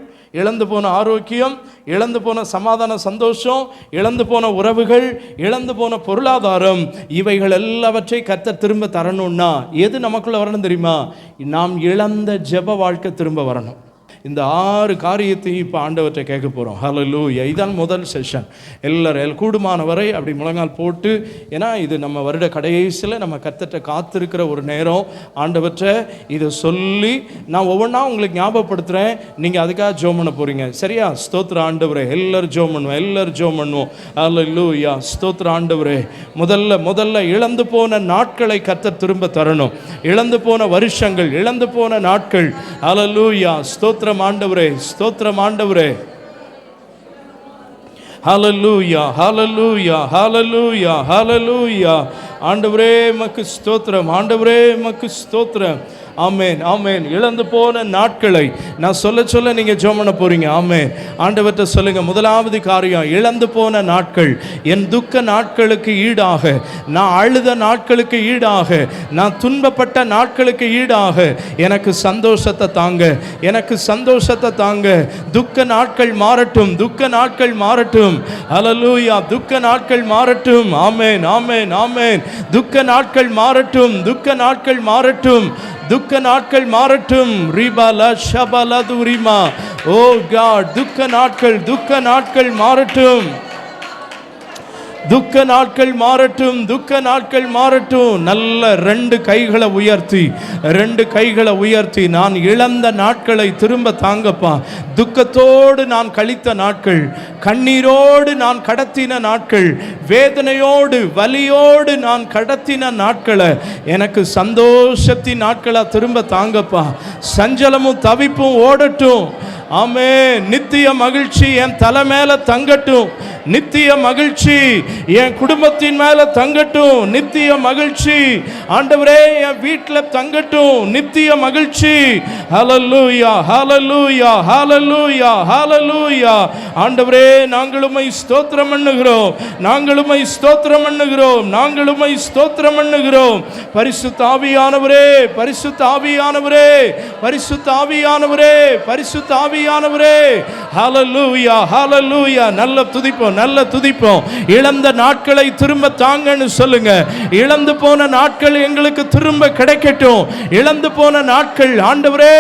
இழந்து போன ஆரோக்கியம், இழந்து போன சமாதான சந்தோஷம், இழந்து போன உறவுகள், இழந்து போன பொருளாதாரம், இவைகள் எல்லாவற்றை கர்த்தர் திரும்ப தரணும்னா எது நமக்குள்ள வரணும் தெரியுமா? நாம் இழந்த ஜெப வாழ்க்கை திரும்ப வரணும். இந்த 6 காரியத்தையும் இப்போ ஆண்டவற்றை கேட்க போகிறோம். ஹல்லேலூயா. இதான் முதல் செஷன். எல்லாரும் கூடுமான வரை அப்படி முழங்கால் போட்டு, ஏன்னா இது நம்ம வருட கடைசியில் நம்ம கர்த்தர்ட்ட காத்திருக்கிற ஒரு நேரம். ஆண்டவற்றை இதை சொல்லி நான் ஒவ்வொன்றா உங்களுக்கு ஞாபகப்படுத்துகிறேன், நீங்கள் அதுக்காக ஜெபம் பண்ண போகிறீங்க. சரியா? ஸ்தோத்திர ஆண்டவரே. எல்லாரும் ஜெபம் பண்ணுவோம். ஹல்லேலூயா. ஸ்தோத்திர ஆண்டவரே. முதல்ல இழந்து போன நாட்களை கர்த்தர் திரும்ப தரணும். இழந்து போன வருஷங்கள், இழந்து போன நாட்கள். ஹல்லேலூயா. ஸ்தோத்திரம் ஆண்டவரே, ஸ்தோத்திரம் ஆண்டவரே. ஹல்லேலூயா, ஹல்லேலூயா, ஹல்லேலூயா, ஹல்லேலூயா. ஆண்டவரே மக்கு ஸ்தோத்திரம், ஆண்டவரே மக்கு ஸ்தோத்திரம். ஆமென், ஆமென். இழந்து போன நாட்களை நான் சொல்ல நீங்கள் ஜெபம் பண்ண போறீங்க. ஆமென். ஆண்டவர்கிட்ட சொல்லுங்க, முதலாவது காரியம், இழந்து போன நாட்கள், என் துக்க நாட்களுக்கு ஈடாக, நான் அழுத நாட்களுக்கு ஈடாக, நான் துன்பப்பட்ட நாட்களுக்கு ஈடாக எனக்கு சந்தோஷத்தை தாங்க, எனக்கு சந்தோஷத்தை தாங்க. துக்க நாட்கள் மாறட்டும், துக்க நாட்கள் மாறட்டும். ஹல்லேலூயா. துக்க நாட்கள் மாறட்டும். ஆமென், ஆமென், ஆமென். துக்க நாட்கள் மாறட்டும், துக்க நாட்கள் மாறட்டும். துக்க நாட்கள் மாறட்டும். ரிபல ஷபல துரிமா. ஓ காட், துக்க நாட்கள் மாறட்டும். துக்க நாட்கள் மாறட்டும். துக்க நாட்கள் மாறட்டும். நல்ல ரெண்டு கைகளை உயர்த்தி நான் இழந்த நாட்களை திரும்ப தாங்கப்பா. துக்கத்தோடு நான் கழித்த நாட்கள், கண்ணீரோடு நான் கடத்தின நாட்கள், வேதனையோடு வலியோடு நான் கடத்தின நாட்களை எனக்கு சந்தோஷத்தின் நாட்களா திரும்ப தாங்கப்பா. சஞ்சலமும் தவிப்பும் ஓடட்டும். ஆமென். நித்திய மகிழ்ச்சி என் தலை மேல தங்கட்டும். நித்திய மகிழ்ச்சி என் குடும்பத்தின் மேல தங்கட்டும். நித்திய மகிழ்ச்சி ஆண்டவரே என் வீட்டில் தங்கட்டும். நித்திய மகிழ்ச்சி. ஹல்லேலூயா, ஹல்லேலூயா, ஹல்லேலூயா, ஹல்லேலூயா. ஆண்டவரே நாங்கள் உம்மை ஸ்தோத்திரம் பண்ணுகிறோம். பரிசுத்த ஆவியானவரே, ஹல்லேலூயா, ஹல்லேலூயா. நல்ல துதிப்போம். இழந்த நாட்களை திரும்ப தாங்கன்னு சொல்லுங்க. இழந்து போன நாட்கள் எங்களுக்கு திரும்ப கிடைக்கட்டும். இழந்து போன நாட்கள் ஆண்டவரே,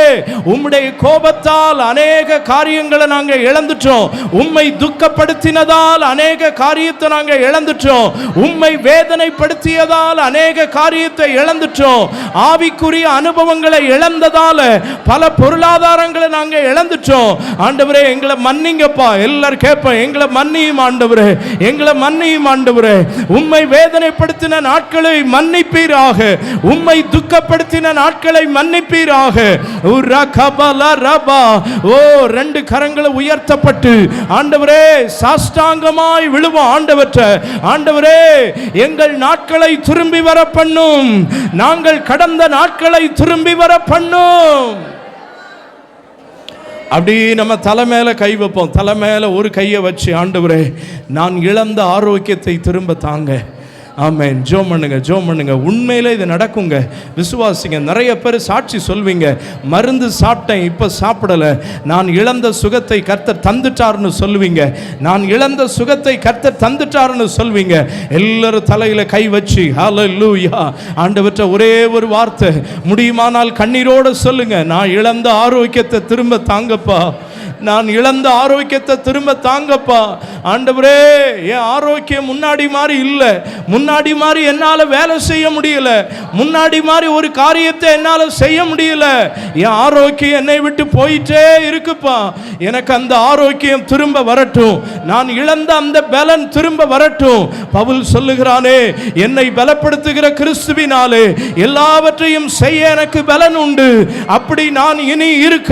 உம்முடைய கோபத்தால் அநேக காரியங்களை நாங்க இழந்துட்டோம். உம்மை துக்கப்படுத்தினதால் அநேக காரியத்தை நாங்க இழந்துட்டோம். உம்மை வேதனைப்படுத்தியதால் அநேக காரியத்தை இழந்துட்டோம். ஆவிக்குரிய அனுபவங்களை இழந்ததால பல பொருளாதாரங்களை நாங்க இழந்துட்டோம். ஆண்டவரே எங்களை மன்னிங்கப்பா. எல்லாரும் கேட்போம், எங்களை மன்னியும் ஆண்டவரே, எங்களை மன்னியும் ஆண்டவரே. உம்மை வேதனைப்படுத்தின நாட்களை மன்னிப்பீராக. உம்மை துக்கப்படுத்தின நாட்களை மன்னிப்பீராக. ஓ, ரெண்டு கரங்களை உயர்த்தப்பட்டு ஆண்டவரே சாஷ்டாங்கமாய் விழுவோம். ஆண்டவரே எங்கள் நாட்களை திரும்பி வர பண்ணும். நாங்கள் கடந்த நாட்களை திரும்பி வர பண்ணும். அப்படி நம்ம தலை மேல கை வைப்போம். தலை மேல ஒரு கையை வச்சு, ஆண்டவரே நான் இழந்த ஆரோக்கியத்தை திரும்ப தாங்க. ஆமென். ஜோம் பண்ணுங்க. உண்மையில இது நடக்குங்க. விசுவாசிங்க. நிறைய பேர் சாட்சி சொல்வீங்க, மருந்து சாப்பிட்டேன், இப்ப சாப்பிடல, நான் இழந்த சுகத்தை கர்த்தர் தந்துட்டார்னு சொல்வீங்க. சொல்வீங்க. எல்லாரும் தலையில கை வச்சு ஹல்லேலூயா. ஆண்டவர்ட்ட ஒரே ஒரு வார்த்தை, முடியுமானால் கண்ணீரோட சொல்லுங்க, நான் இழந்த ஆரோக்கியத்தை திரும்ப தாங்கப்பா. நான் இழந்த ஆரோக்கியத்தை திரும்ப தாங்கப்பா. ஆண்டவரே என் ஆரோக்கியம் முன்னாடி மாதிரி இல்லை. முன்னாடி மாதிரி என்னால் வேலை செய்ய முடியல. முன்னாடி மாதிரி ஒரு காரியத்தை என்னால் செய்ய முடியல. என் ஆரோக்கியம் என்னை விட்டு போயிட்டே இருக்குப்பா. எனக்கு அந்த ஆரோக்கியம் திரும்ப வரட்டும். நான் இழந்த அந்த பலன் திரும்ப வரட்டும். பவுல் சொல்லுகிறானே, என்னை பலப்படுத்துகிற கிறிஸ்துவினாலே எல்லாவற்றையும் செய்ய எனக்கு பலன் உண்டு. அப்படி நான் இனி இருக்க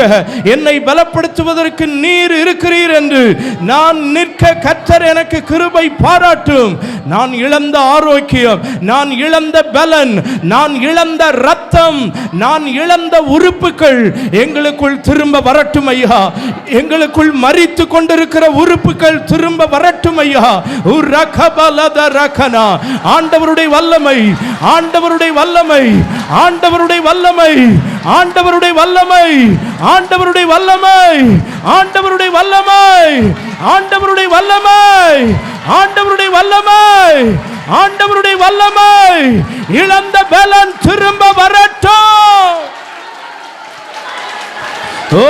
என்னை பலப்படுத்துவதற்கு நீர் இருக்கிறீர் என்று நான் நிற்க கர்த்தர் எனக்கு கிருபை பாராட்டும். நான் இழந்த ஆரோக்கியம், நான் இழந்த பலன், நான் இழந்த ரத்தம், நான் இழந்த உறுப்புகள் எங்களுக்குள் திரும்ப வரட்டும் ஐயா. எங்களுக்குள் மரித்து கொண்டிருக்கிற உறுப்புகள் திரும்ப வரட்டும் ஐயா. ஆண்டவருடைய வல்லமை, ஆண்டவருடைய வல்லமை, ஆண்டவருடைய வல்லமை, ஆண்டவருடைய வல்லமை, ஆண்டவருடைய வல்லமை, ஆண்டவருடைய வல்லமை, ஆண்டவருடைய வல்லமை, ஆண்டவருடைய வல்லமை, ஆண்டவருடைய வல்லமை. இழந்த பலன் திரும்ப வரட்டும். ஓ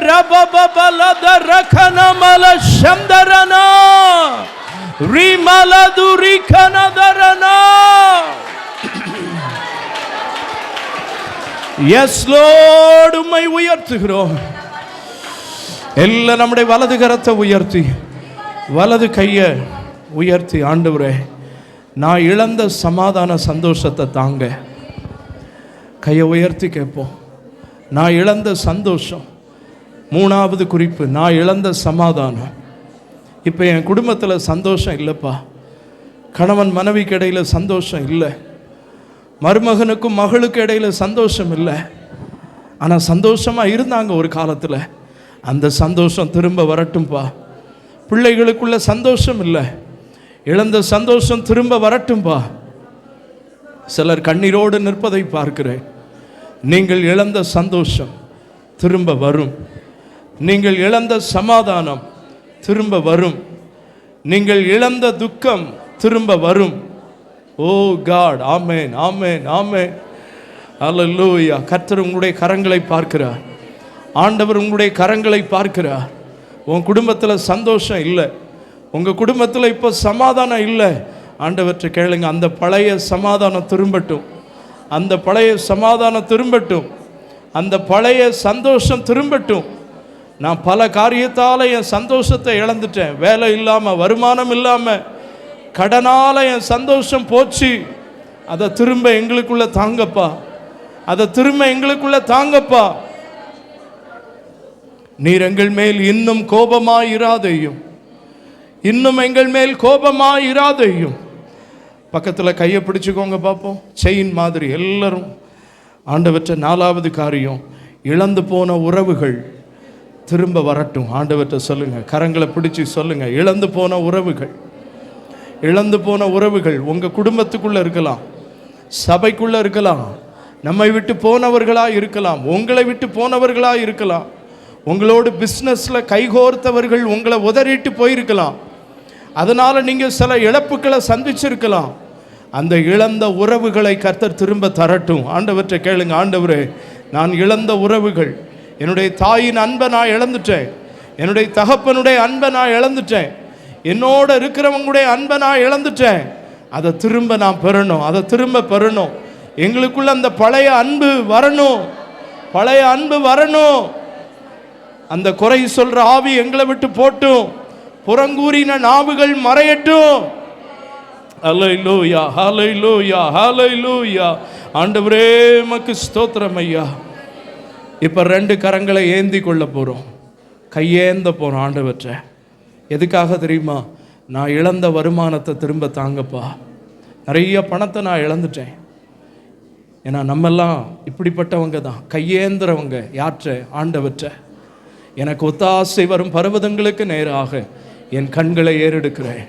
ரபபலத ரகனமல சந்தரனா ரிமலதுரிகனதரனா. எஸ் லார்ட், உம்மை உயர்த்துகிறோம். எல்லாம் நம்முடைய வலது கரத்தை உயர்த்தி, வலது கையை உயர்த்தி, ஆண்டவரே நான் இழந்த சமாதான சந்தோஷத்தை தாங்க. கையை உயர்த்தி கேட்போம். நான் இழந்த சந்தோஷம். மூணாவது குறிப்பு, நான் இழந்த சமாதானம். இப்போ என் குடும்பத்தில் சந்தோஷம் இல்லைப்பா. கணவன் மனைவிக்கு இடையில் சந்தோஷம் இல்லை. மருமகனுக்கும் மகளுக்கு இடையில் சந்தோஷம் இல்லை. ஆனால் சந்தோஷமாக இருந்தாங்க ஒரு காலத்தில். அந்த சந்தோஷம் திரும்ப வரட்டும்பா. பிள்ளைகளுக்குள்ள சந்தோஷம் இல்லை, இழந்த சந்தோஷம் திரும்ப வரட்டும்பா. சிலர் கண்ணீரோடு நிற்பதை பார்க்கிறேன். நீங்கள் இழந்த சந்தோஷம் திரும்ப வரும். நீங்கள் இழந்த சமாதானம் திரும்ப வரும். நீங்கள் இழந்த துக்கம் திரும்ப வரும். ஓ காட், ஆமென், ஆமென், ஆமென். அல்லேலூயா. கர்த்தர் உங்களுடைய கரங்களை பார்க்கிறார். ஆண்டவர் உங்களுடைய கரங்களை பார்க்கிறார். உன் குடும்பத்தில் சந்தோஷம் இல்லை, உங்கள் குடும்பத்தில் இப்போ சமாதானம் இல்லை, ஆண்டவற்றை கேளுங்க. அந்த பழைய சமாதானம் திரும்பட்டும், அந்த பழைய சமாதானம் திரும்பட்டும், அந்த பழைய சந்தோஷம் திரும்பட்டும். நான் பல காரியத்தால் என் சந்தோஷத்தை இழந்துட்டேன். வேலை இல்லாமல், வருமானம் இல்லாமல், கடனால் என் சந்தோஷம் போச்சு. அதை திரும்ப எங்களுக்குள்ள தாங்கப்பா, அதை திரும்ப எங்களுக்குள்ள தாங்கப்பா. நீர் எங்கள் மேல் இன்னும் கோபமாயிராதையும், இன்னும் எங்கள் மேல் கோபமாயிராதையும். பக்கத்தில் கையை பிடிச்சுக்கோங்க பார்ப்போம். செயின் மாதிரி எல்லாரும் ஆண்டவற்ற 4வது காரியம், இழந்து போன உறவுகள் திரும்ப வரட்டும். ஆண்டவற்றை சொல்லுங்க, கரங்களை பிடிச்சி சொல்லுங்க, இழந்து போன உறவுகள், இழந்து போன உறவுகள் உங்கள் குடும்பத்துக்குள்ளே இருக்கலாம், சபைக்குள்ளே இருக்கலாம், நம்மை விட்டு போனவர்களாக இருக்கலாம், உங்களை விட்டு போனவர்களாக இருக்கலாம், உங்களோடு பிஸ்னஸில் கைகோர்த்தவர்கள் உங்களை உதறிட்டு போயிருக்கலாம். அதனால் நீங்கள் சில இழப்புகளை சந்திச்சிருக்கலாம். அந்த இழந்த உறவுகளை கர்த்தர் திரும்ப தரட்டும். ஆண்டவற்றை கேளுங்க, ஆண்டவரே, நான் இழந்த உறவுகள், என்னுடைய தாயின் அன்பை நான் இழந்துட்டேன், என்னுடைய தகப்பனுடைய அன்பை நான் இழந்துட்டேன், என்னோட இருக்கிறவங்களுடைய அன்பை நான் இழந்துட்டேன். அதை திரும்ப நான் பெறணும், அதை திரும்ப பெறணும். எங்களுக்குள்ள அந்த பழைய அன்பு வரணும், பழைய அன்பு வரணும். அந்த குறை சொல்ற ஆவி எங்களை விட்டு போட்டும், புறங்கூறின நாவுகள் மறையட்டும். ஹல்லேலூயா, ஹல்லேலூயா, ஹல்லேலூயா. ஆண்டவரே உமக்கு ஸ்தோத்திரம் ஐயா. இப்போ 2 கரங்களை ஏந்தி கொள்ள போகிறோம், கையேந்த போகிறோம். ஆண்டவற்றை எதுக்காக தெரியுமா? நான் இழந்த வருமானத்தை திரும்ப தாங்கப்பா. நிறைய பணத்தை நான் இழந்துட்டேன். ஏன்னா நம்மெல்லாம் இப்படிப்பட்டவங்க தான், கையேந்துறவங்க. யாற்ற? ஆண்டவற்றை. எனக்கு ஒத்தாசை வரும் பர்வதங்களுக்கு நேராக என் கண்களை ஏறெடுக்கிறேன்.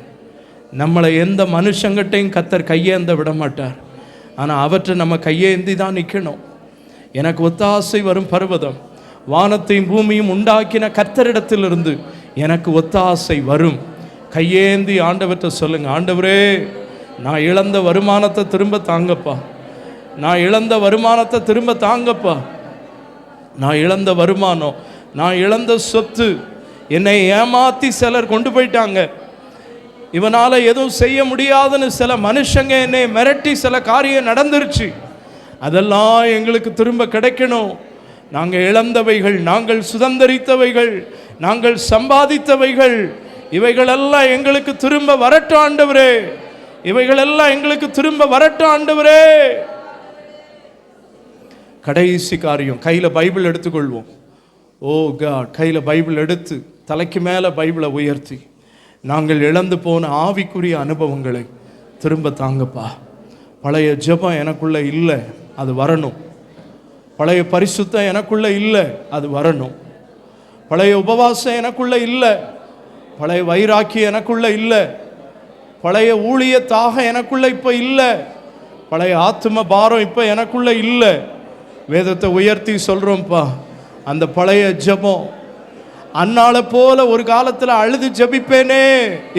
நம்மளை எந்த மனுஷங்கிட்டையும் கர்த்தர் கையேந்த விட மாட்டார். ஆனால் அவற்றை நம்ம கையேந்தி தான் நிற்கணும். எனக்கு ஒத்தாசை வரும் பர்வதம், வானத்தையும் பூமியும் உண்டாக்கின கர்த்தரிடத்திலிருந்து எனக்கு ஒத்தாசை வரும். கையேந்தி ஆண்டவற்றை சொல்லுங்க, ஆண்டவரே, நான் இழந்த வருமானத்தை திரும்ப தாங்கப்பா, நான் இழந்த வருமானத்தை திரும்ப தாங்கப்பா. நான் இழந்த வருமானம், நான் இழந்த சொத்து, என்னை ஏமாற்றி சிலர் கொண்டு போயிட்டாங்க. இவனால் எதுவும் செய்ய முடியாதுன்னு சில மனுஷங்க என்னை மிரட்டி சில காரியம் நடந்துருச்சு. அதெல்லாம் எங்களுக்கு திரும்ப கிடைக்கணும். நாங்கள் இழந்தவைகள், நாங்கள் சுதந்திரித்தவைகள், நாங்கள் சம்பாதித்தவைகள், இவைகளெல்லாம் எங்களுக்கு திரும்ப வரட்டும் ஆண்டவரே, இவைகளெல்லாம் எங்களுக்கு திரும்ப வரட்டும் ஆண்டவரே. கடைசி காரியம், கையில் பைபிள் எடுத்துக்கொள்வோம். ஓ காட், கையில் பைபிள் எடுத்து தலைக்கு மேலே பைபிளை உயர்த்தி, நாங்கள் இழந்து போன ஆவிக்குரிய அனுபவங்களை திரும்ப தாங்கப்பா. பழைய ஜெபம் எனக்குள்ளே இல்லை, அது வரணும். பழைய பரிசுத்தம் எனக்குள்ளே இல்லை, அது வரணும். பழைய உபவாசம் எனக்குள்ளே இல்லை, பழைய வைராக்கியம் எனக்குள்ளே இல்லை, பழைய ஊழியத்தாக எனக்குள்ளே இப்போ இல்லை, பழைய ஆத்ம பாரம் இப்போ எனக்குள்ளே இல்லை. வேதத்தை உயர்த்தி சொல்கிறோம்ப்பா, அந்த பழைய ஜெபம், அன்னாளை போல ஒரு காலத்தில் அழுது ஜெபிப்பேனே,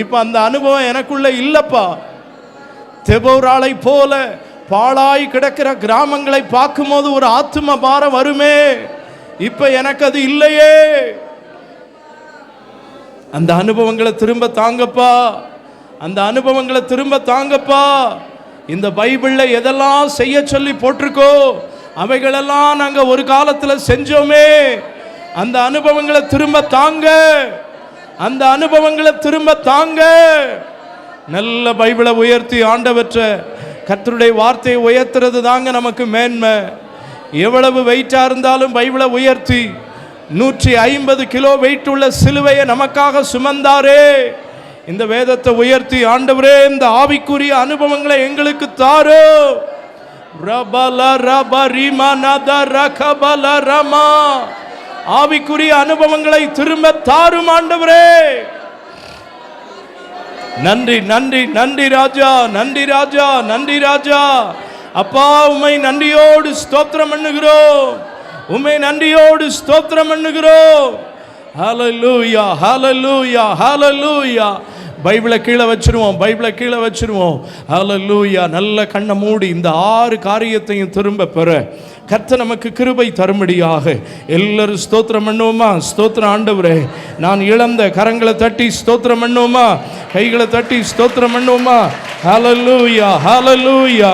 இப்போ அந்த அனுபவம் எனக்குள்ளே இல்லைப்பா. தெபோராளை போல பாழாய் கிடக்கிற கிராமங்களை பார்க்கும்போது ஒரு ஆத்ம பாரம் வருமே, இப்போ எனக்கு அது இல்லையே. அந்த அனுபவங்களை திரும்ப தாங்கப்பா, அந்த அனுபவங்களை திரும்ப தாங்கப்பா. இந்த பைபிளில் எதெல்லாம் செய்ய சொல்லி போட்டிருக்கோ அவைகளெல்லாம் நாங்கள் ஒரு காலத்தில் செஞ்சோமே, அந்த அனுபவங்களை திரும்ப தாங்க, அந்த அனுபவங்களை திரும்ப தாங்க. நல்ல பைபிளை உயர்த்தி ஆண்டவற்ற கர்த்தருடைய வார்த்தையை உயர்த்துறது தாங்க நமக்கு மேன்மை. எவ்வளவு வெயிட்டாக இருந்தாலும் பைபிளை உயர்த்தி 150 கிலோ வெயிட் உள்ள சிலுவையை நமக்காக சுமந்தாரே. இந்த வேதத்தை உயர்த்தி, ஆண்டவரே, இந்த ஆவிக்குரிய அனுபவங்களை எங்களுக்கு தாரோ. ஆவிக்குரிய அனுபவங்களை திரும்ப தாரும் ஆண்டவரே. நன்றி நன்றி நன்றி ராஜா, நன்றி ராஜா, நன்றி ராஜா. அப்பா, உம்மை நன்றியோடு ஸ்தோத்திரம் பண்ணுகிறோம், உம்மை நன்றியோடு ஸ்தோத்திரம் பண்ணுகிறோம். ஹல்லேலூயா, ஹல்லேலூயா, ஹல்லேலூயா. பைபிளை கீழே வச்சிருவோம், பைபிளை கீழே வச்சிருவோம். ஹல்லேலூயா. நல்ல கண்ணை மூடி இந்த 6 காரியத்தையும் திரும்ப பெற கர்த்தர் நமக்கு கிருபை தரும்படியாக எல்லாரும் ஸ்தோத்திரம் பண்ணுவோமா? ஸ்தோத்திரம் ஆண்டவரே. நான் இழந்த கரங்களை தட்டி ஸ்தோத்திரம் பண்ணுவோமா? கைகளை தட்டி ஸ்தோத்திரம் பண்ணுவோமா? ஹல்லேலூயா, ஹல்லேலூயா.